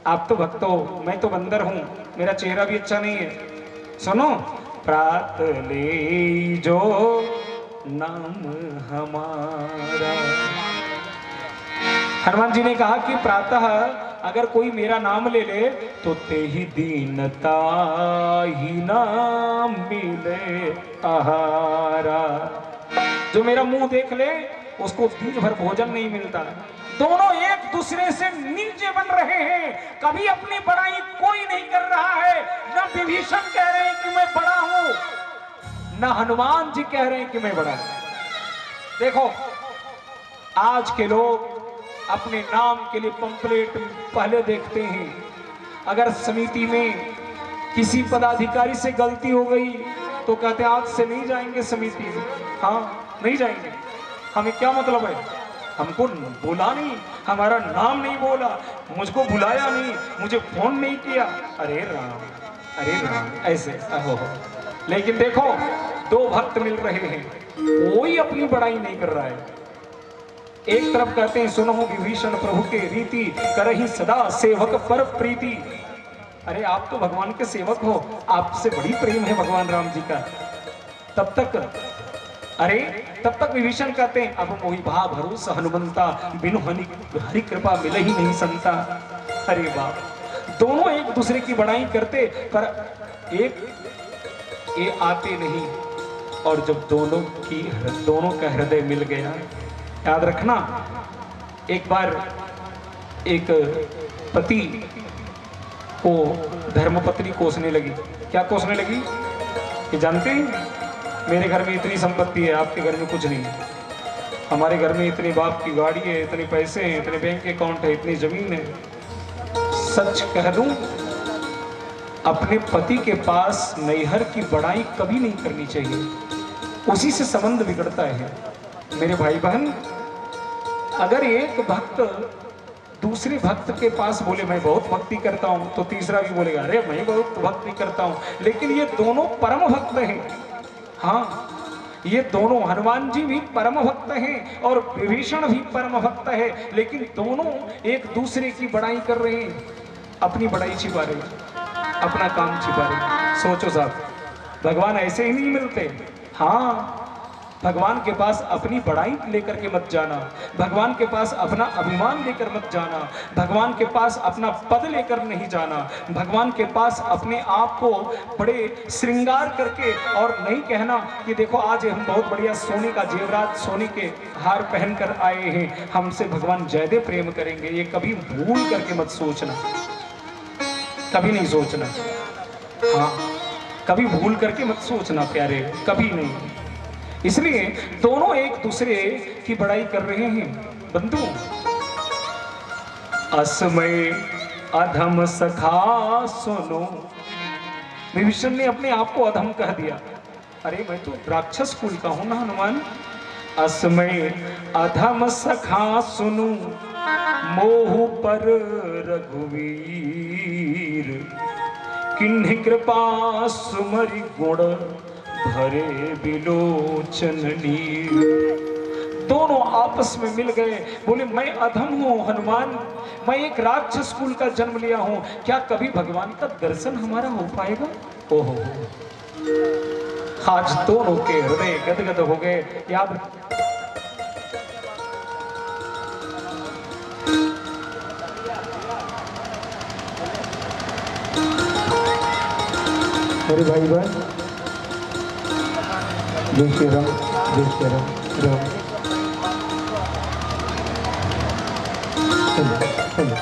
आप तो भक्त हो, मैं तो बंदर हूं, मेरा चेहरा भी अच्छा नहीं है। सुनो, प्रात ले जो नाम हमारा। हनुमान जी ने कहा कि प्रातः अगर कोई मेरा नाम ले ले तो ते ही दीनता ही नाम मिले आहारा। जो मेरा मुंह देख ले उसको दिन भर भोजन नहीं मिलता। दोनों एक दूसरे से नीचे बन रहे हैं, कभी अपनी बड़ाई कोई नहीं कर रहा है। न विभीषण कह रहे हैं कि मैं बड़ा हूं, न हनुमान जी कह रहे हैं कि मैं बड़ा हूं। देखो आज के लोग अपने नाम के लिए पंपलेट पहले देखते हैं। अगर समिति में किसी पदाधिकारी से गलती हो गई तो कहते हैं आज से नहीं जाएंगे समिति में। हाँ नहीं जाएंगे, हमें क्या मतलब है, हमको बोला नहीं, हमारा नाम नहीं बोला, मुझको बुलाया नहीं, मुझे फोन नहीं किया। अरे राम ऐसे हो। लेकिन देखो 2 भक्त मिल रहे हैं, कोई अपनी बड़ाई नहीं कर रहा है, एक तरफ कहते हैं सुनो विभीषण प्रभु के रीति करही सदा सेवक पर प्रीति। अरे आप तो भगवान के सेवक हो, आपसे बड़ी प्रेम है भगवान राम जी का। तब तक विभीषण कहते हैं अब मोहि भा भरोसा हनुमंता बिनु हरि कृपा मिले ही नहीं संता। अरे बाप, दोनों एक दूसरे की बड़ाई करते पर एक ये आते नहीं, और जब दोनों का हृदय मिल गया। याद रखना, एक बार एक पति को धर्मपत्नी कोसने लगी। क्या कोसने लगी? ये जानते हैं, मेरे घर में इतनी संपत्ति है, आपके घर में कुछ नहीं है। हमारे घर में इतनी बाप की गाड़ी है, इतने पैसे हैं, इतने बैंक अकाउंट है, इतनी जमीन है। सच कह दूं, अपने पति के पास नैहर की बड़ाई कभी नहीं करनी चाहिए, उसी से संबंध बिगड़ता है। मेरे भाई बहन, अगर एक भक्त दूसरे भक्त के पास बोले मैं बहुत भक्ति करता हूं, तो तीसरा भी बोलेगा अरे मैं बहुत भक्ति करता हूं, लेकिन ये दोनों परम भक्त हैं। हाँ, ये दोनों, हनुमान जी भी परम भक्त हैं और विभीषण भी परम भक्त है, लेकिन दोनों एक दूसरे की बड़ाई कर रहे हैं, अपनी बड़ाई छिपा रहे हैं, अपना काम छिपा रहे हैं। सोचो साहब, भगवान ऐसे ही नहीं मिलते। हाँ, भगवान के पास अपनी बड़ाई लेकर के मत जाना, भगवान के पास अपना अभिमान लेकर मत जाना, भगवान के पास अपना पद लेकर नहीं जाना, भगवान के पास अपने आप को बड़े श्रृंगार करके और नहीं कहना कि देखो आज हम बहुत बढ़िया सोने का जेवरात, सोने के हार पहन कर आए हैं, हमसे भगवान ज्यादा प्रेम करेंगे। ये कभी भूल करके मत सोचना, कभी नहीं सोचना। हाँ, कभी भूल करके मत सोचना प्यारे, कभी नहीं। इसलिए दोनों एक दूसरे की बड़ाई कर रहे हैं। बंधु, असमय अधम सखा सुनो, विभीषण ने अपने आप को अधम कह दिया। अरे मैं तो राक्षस कुल का हूं ना हनुमान। असमय अधम सखा सुनो, मोह पर रघुवीर, किन्हि कृपा सुमरि गुण भरे बिलोचन नीर। दोनों आपस में मिल गए, बोले मैं अधम हूं हनुमान, मैं एक राक्षस कुल का जन्म लिया हूं, क्या कभी भगवान का दर्शन हमारा हो पाएगा? ओहो, आज दोनों के हृदय गदगद हो गए। याद मेरे भाई बहन, जय श्री राम, जय Shri Ram, Ram. Hello hello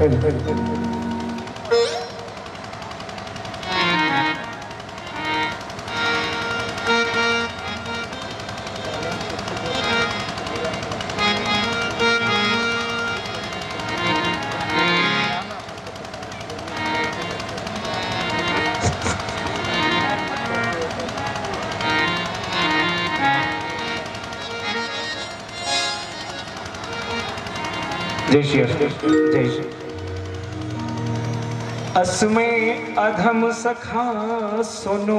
hello hello hello. जय श्री जय श्री। असमय अधम सखा सुनो,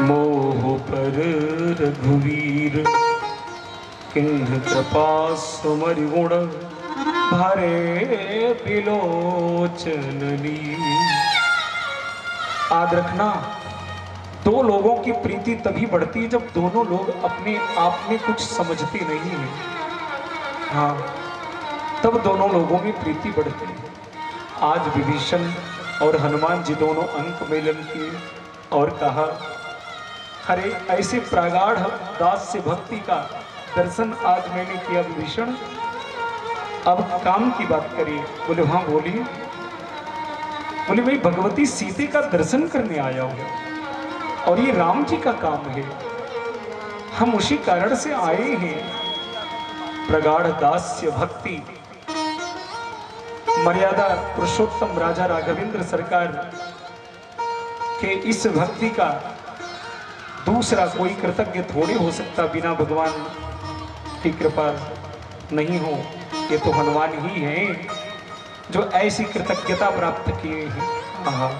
मोह पर रघुवीर, किन्हि कृपा सुमरि गुण भरे बिलोचन नीर। याद रखना, दो लोगों की प्रीति तभी बढ़ती है जब दोनों लोग अपने आप में कुछ समझते नहीं है। हाँ, तब दोनों लोगों में प्रीति बढ़ती है। आज विभीषण और हनुमान जी दोनों अंक मेलन किए और कहा अरे ऐसे प्रगाढ़ दास से भक्ति का दर्शन आज मैंने किया विभीषण, अब काम की बात करिए। बोले हाँ बोलिए। बोले मैं भगवती सीते का दर्शन करने आया हूं और ये राम जी का काम है, हम उसी कारण से आए हैं। प्रगाढ़ दास्य भक्ति, मर्यादा पुरुषोत्तम राजा राघवेंद्र सरकार के इस भक्ति का दूसरा कोई कृतज्ञ थोड़ी हो सकता बिना भगवान की कृपा। नहीं हो, ये तो हनुमान ही हैं जो ऐसी कृतज्ञता प्राप्त किए हैं। आहा।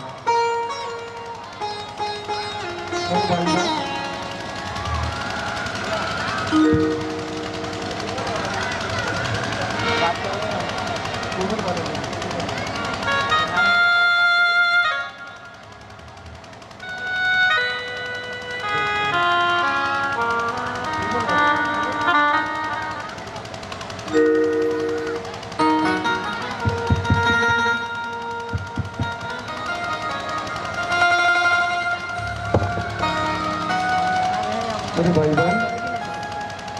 अरे भाई भाई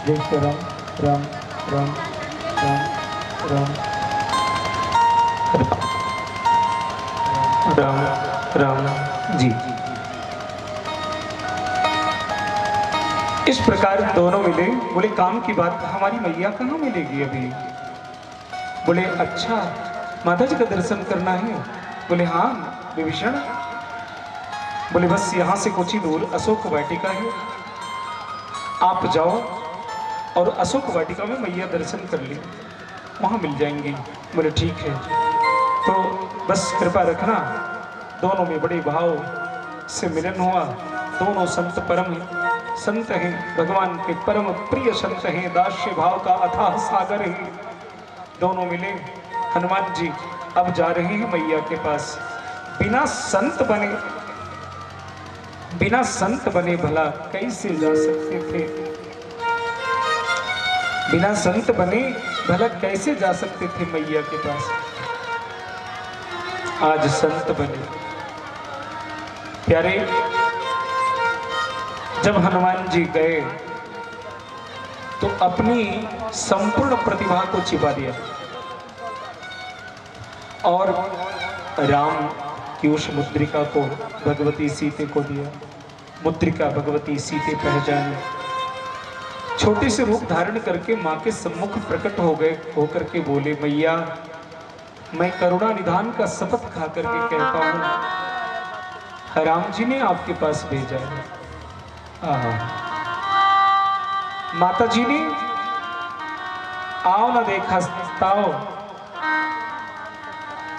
देखते राम राम राम राम राम राम राम जी। इस प्रकार दोनों मिले। बोले काम की बात, हमारी मैया कहाँ मिलेगी अभी? बोले अच्छा माता जी का दर्शन करना है? बोले हाँ विभीषण। बोले बस यहाँ से कुछ ही दूर अशोक वाटिका है, आप जाओ और अशोक वाटिका में मैया दर्शन कर ली, वहाँ मिल जाएंगे। बोले ठीक है, तो बस कृपा रखना। दोनों में बड़े भाव से मिलन हुआ। दोनों संत परम संत हैं, भगवान के परम प्रिय संत हैं, दास्य भाव का अथाह सागर है। दोनों मिले। हनुमान जी अब जा रहे हैं मैया के पास। बिना संत बने भला कैसे जा सकते थे? बिना संत बने भला कैसे जा सकते थे मैया के पास? आज संत बने। प्यारे, जब हनुमान जी गए तो अपनी संपूर्ण प्रतिभा को छिपा दिया और राम की उस मुद्रिका को भगवती सीते को दिया। मुद्रिका भगवती सीते पहचानी। छोटे से रूप धारण करके मां के सम्मुख प्रकट हो गए, होकर के बोले मैया मैं करुणा निधान का शपथ खा करके कहता हूं राम जी ने आपके पास भेजा है। माता जी ने आओ ना देखा ताओ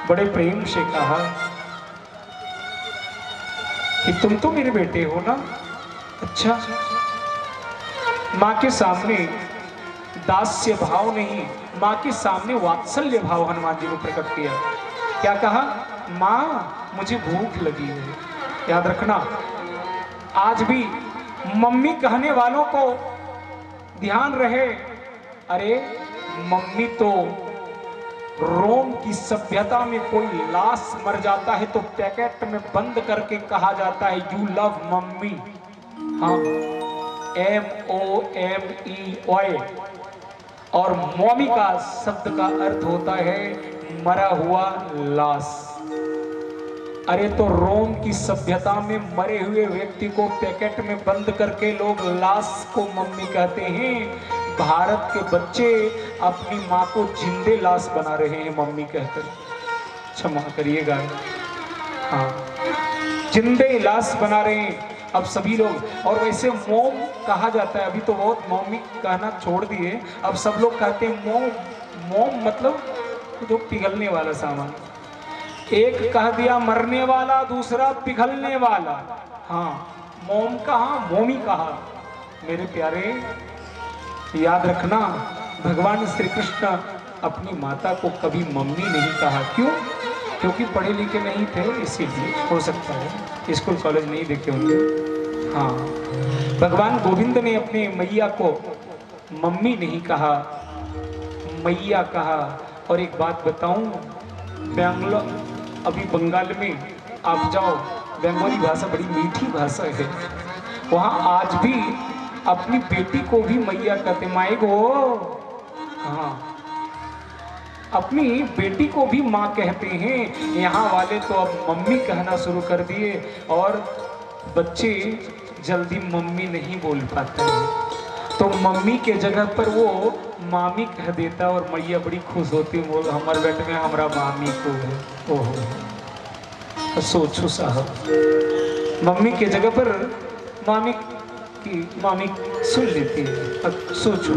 बड़े प्रेम से कहा कि तुम तो मेरे बेटे हो ना। अच्छा, मां के सामने दास्य भाव नहीं, मां के सामने वात्सल्य भाव हनुमान जी ने प्रकट किया। क्या कहा? मां मुझे भूख लगी है। याद रखना, आज भी मम्मी कहने वालों को ध्यान रहे। अरे मम्मी तो रोम की सभ्यता में कोई लाश मर जाता है तो पैकेट में बंद करके कहा जाता है यू लव मम्मी। हाँ, MOME। और मम्मी का शब्द का अर्थ होता है मरा हुआ लाश। अरे तो रोम की सभ्यता में मरे हुए व्यक्ति को पैकेट में बंद करके लोग लाश को मम्मी कहते हैं। भारत के बच्चे अपनी माँ को जिंदे लाश बना रहे हैं मम्मी कहकर। क्षमा करिएगा, हाँ, जिंदे लाश बना रहे हैं अब सभी लोग। और वैसे मोम कहा जाता है, अभी तो बहुत मम्मी कहना छोड़ दिए, अब सब लोग कहते हैं मोम। मोम मतलब जो पिघलने वाला सामान। एक कह दिया मरने वाला, दूसरा पिघलने वाला। हाँ, मोम कहा, मोमी कहा। मेरे प्यारे, याद रखना, भगवान श्री कृष्ण अपनी माता को कभी मम्मी नहीं कहा। क्यों? क्योंकि पढ़े लिखे नहीं थे, इसीलिए। हो सकता है स्कूल कॉलेज नहीं देखे होंगे। हाँ, भगवान गोविंद ने अपने मैया को मम्मी नहीं कहा, मैया कहा। और एक बात बताऊं, अभी बंगाल में आप जाओ, बंगाली भाषा बड़ी मीठी भाषा है। वहाँ आज भी अपनी बेटी को भी मैया कहते, माई गो। हाँ, अपनी बेटी को भी माँ कहते हैं। यहाँ वाले तो अब मम्मी कहना शुरू कर दिए और बच्चे जल्दी मम्मी नहीं बोल पाते हैं, तो मम्मी के जगह पर वो मामी कह देता और मैया बड़ी खुश होती, बोल हमारे बेटे में हमारा मामी को है। ओहो, सोचो साहब, मम्मी के जगह पर मामी की मामी सुन लेती है। अब सोचो,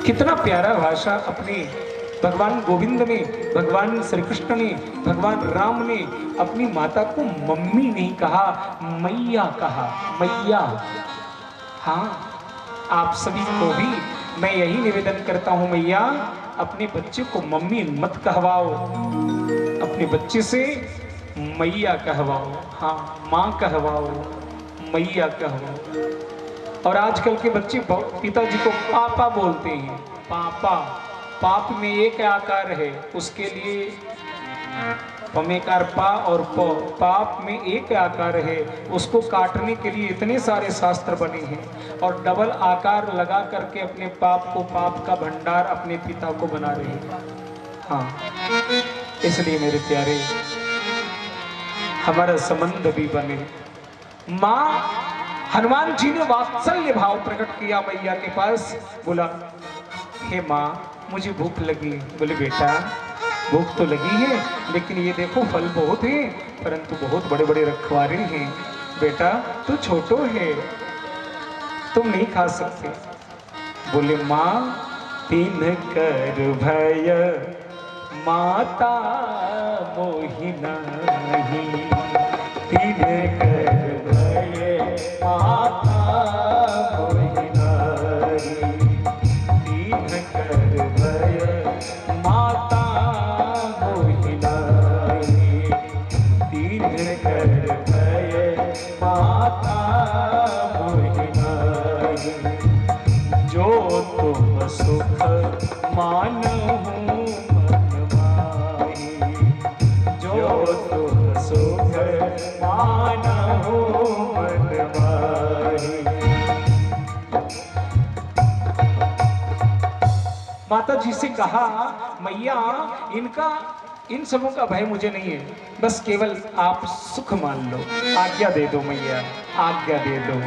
कितना प्यारा भाषा अपने भगवान गोविंद ने, भगवान श्री कृष्ण ने, भगवान राम ने अपनी माता को मम्मी नहीं कहा, मैया कहा, मैया। हाँ, आप सभी को भी मैं यही निवेदन करता हूं, मैया अपने बच्चे को मम्मी मत कहवाओ, अपने बच्चे से मैया कहवाओ। हाँ, माँ कहवाओ, मैया कहवाओ। और आजकल के बच्चे पिताजी को पापा बोलते हैं, पापा। पाप में एक आकार है, उसके लिए पमेकार पा और प, पाप में एक आकार है, उसको काटने के लिए इतने सारे शास्त्र बने हैं और डबल आकार लगा करके अपने पाप को, पाप का भंडार अपने पिता को बना रहे हैं। हाँ, इसलिए मेरे प्यारे हमारा संबंध भी बने। माँ, हनुमान जी ने वात्सल्य भाव प्रकट किया मैया के पास, बोला हे माँ मुझे भूख लगी। बोले बेटा भूख तो लगी है, लेकिन ये देखो फल बहुत है, परंतु बहुत बड़े बड़े रखवारे हैं। बेटा तू छोटो है, तुम नहीं खा सकते। बोले माँ तीन कर भय माता मोहिना नहीं, तीन कर भय माता मोहिना नहीं, तीन कर भय माता मोहिना नहीं, तीन कर भय माता मोहिना नहीं, जो तुम सुख मानहु मन माही, जो तुम सुख मानहु मन माही। माता जी से कहा मैया इन सबों का भय मुझे नहीं है, बस केवल आप सुख मान लो, आज्ञा दे दो मैया, आज्ञा दे दो।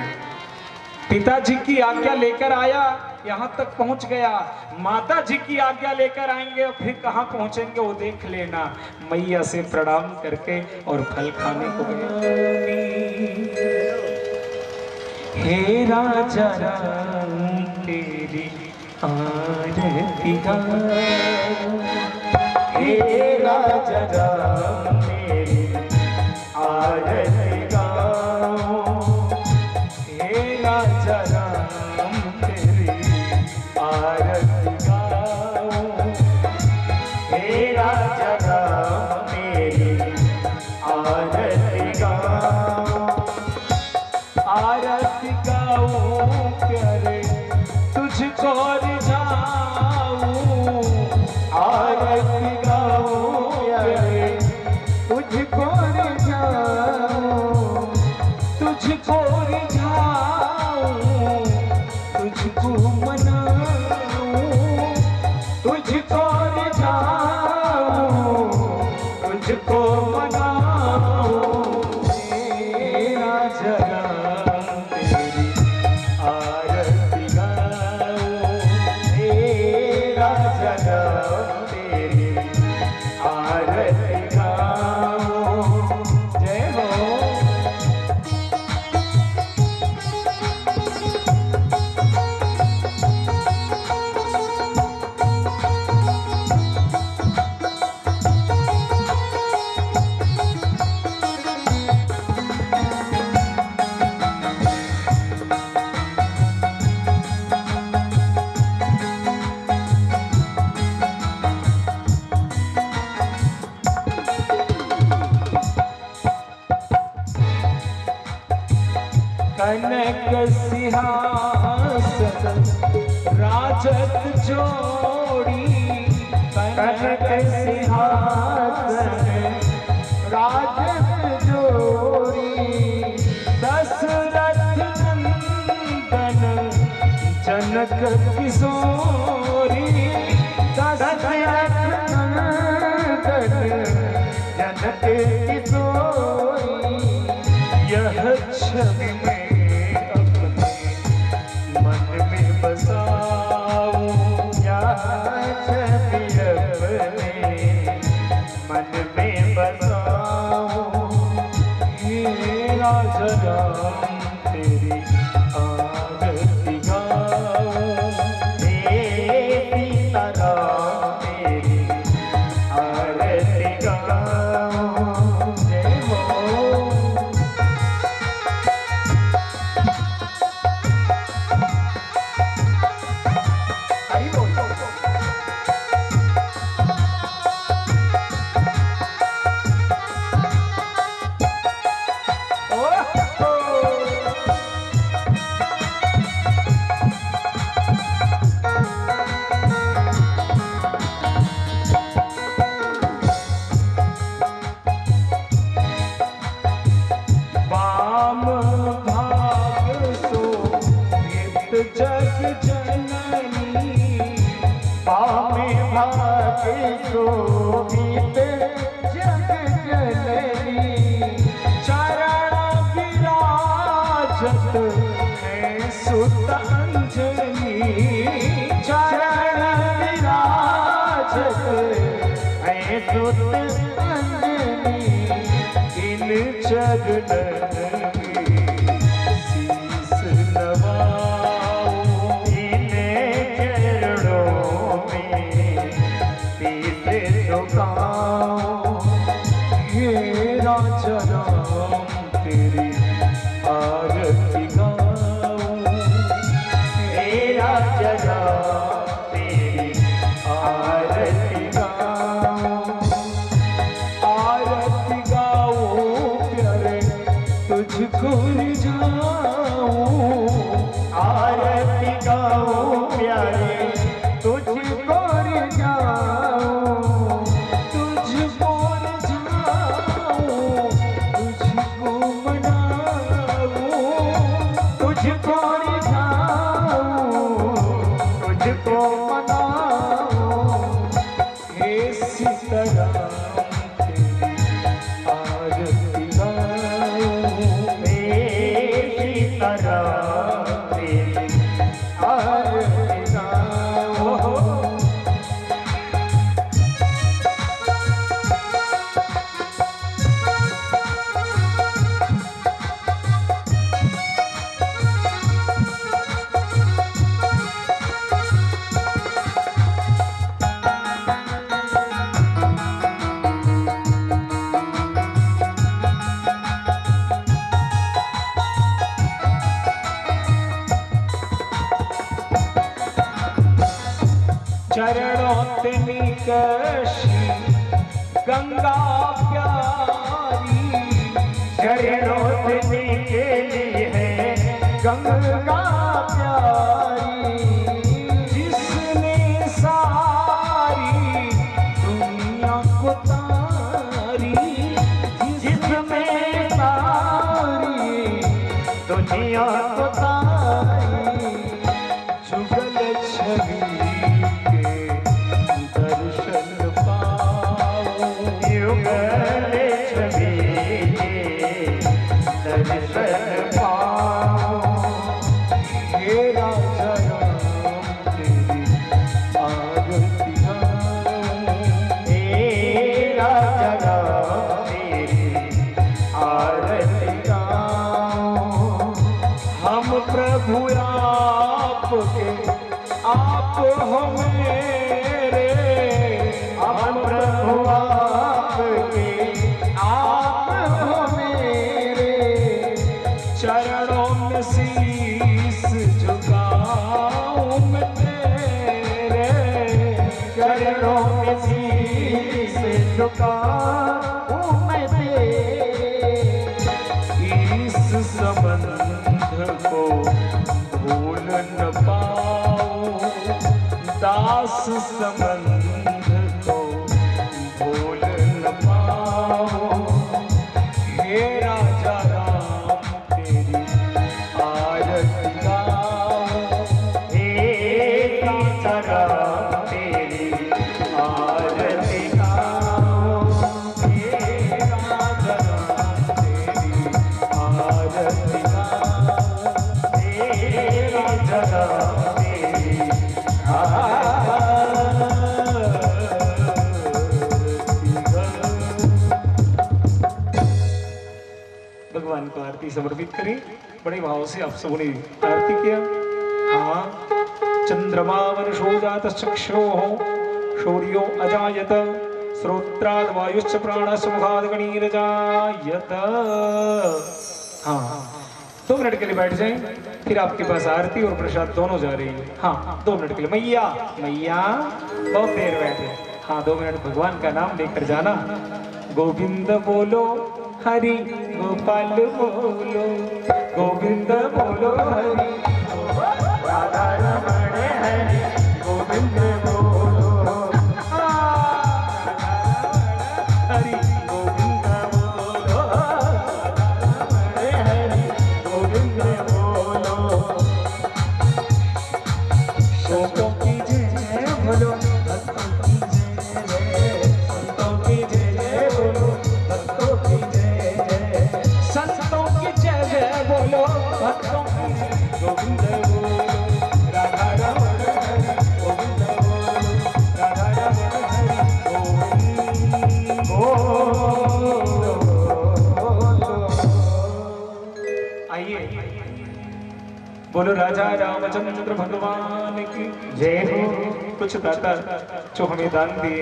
पिताजी की आज्ञा लेकर आया, यहाँ तक पहुँच गया। माता जी की आज्ञा लेकर आएंगे और फिर कहाँ पहुँचेंगे वो देख लेना। मैया से प्रणाम करके और फल खाने को गए। हे राजा राम तेरी आरती गाओ, हे राजा राम तेरी आरती गाओ, हे राजा राम तेरी आरती गाओ, हे राजा राम तेरी आरती गाओ, आरती गाऊं प्यारे तुझको रिझाऊं, आरती गाऊं प्यारे तुझको रिझाऊं, तुझको रिझाऊं, तुझको मनाऊं, तुझको रिझाऊं, तुझको मनाऊं, तेरा जन्म तेरी आरती गाऊं, तेरा जन्म तेरी आरती गाऊं। जय हो। कनक सिंहासन राजत जोड़ी, कनक सिंहासन राजत जोड़ी, दशरथ नंदन जनक किशोरी, दशरथ नंदन जनक किशोरी, यह छवि में अपने मन में बसाऊं, यह छवि अपने मन में बसाऊं, हे राजा राम तेरी आरती गाऊं, हे के शोभित जग जननी चरण विराजत है सुत अंजनी चरण विराजत है सुत अंजनी इन चरणन में शीस नवाओ इन्हें चरणों में शीस झुकाओ हे राजा राम तेरी आरती गाऊं तेरा जगा तेरी आरती गाऊं आरती गाऊं प्यारे तुझको रिझाऊं आरती गाऊं प्यारे तुझको रिझाऊं तुझको रिझाऊं तुझको मनाऊं तुझको रिझाऊं तुझको मनाऊं हे सीताराम तेरी आरती गाऊं मेरी तरह तेरी आरती गाऊं चरणों ते निकषी गंगा प्यारी चरणों से निकली है गंगा प्यारी जिसने सारी दुनिया को तारी जिसमें सारी दुनिया को तारी जुगल छवि के दर्शन पाऊं युगल छवि के दर्शन पाऊं हे राजा राम तेरी आरती गाऊं तेरा जगा तेरी आरती गाऊं हम प्रभु आपके आप हो मेरे हम प्रभु आपके आप हो मेरे चरणों में शीस झुकाऊं मैं तेरे चरणों में शीस झुकाऊं मैं तेरे इस संबंध को भूल न पाऊं दास संबंध को भूल न पाऊं हे राजा राम तेरी आरती गाऊं हे राजा तेरी आरती गाऊं हे राजा राम तेरी आरती गाऊं हे राजा तेरी भगवान को आरती समर्पित करी बड़े भाव से आप सबों ने आरती किया। हाँ चंद्रमा वर्षो जात चक्षुरो शौर्यो अजायत श्रोत्राद वायुश्च प्राणश्च मुखाद गणीरजायत। हाँ 2 मिनट के लिए बैठ जाएं, फिर आपके पास आरती और प्रसाद दोनों जा रही है। हाँ 2 मिनट के लिए मैया मैया बहुत देर बैठे। हाँ 2 मिनट भगवान का नाम लेकर जाना। गोविंद बोलो हरि गोपाल बोलो गोविंद बोलो हरि राधा रमण हरि गोविंद बोलो हरि गोविंद बोलो हरि गोविंद बोलो शोकों की जय बोलो भक्तों की जय बोलो राजा रामचंद्र भगवान की जय हो। कुछ दाता जो हमें दान दिए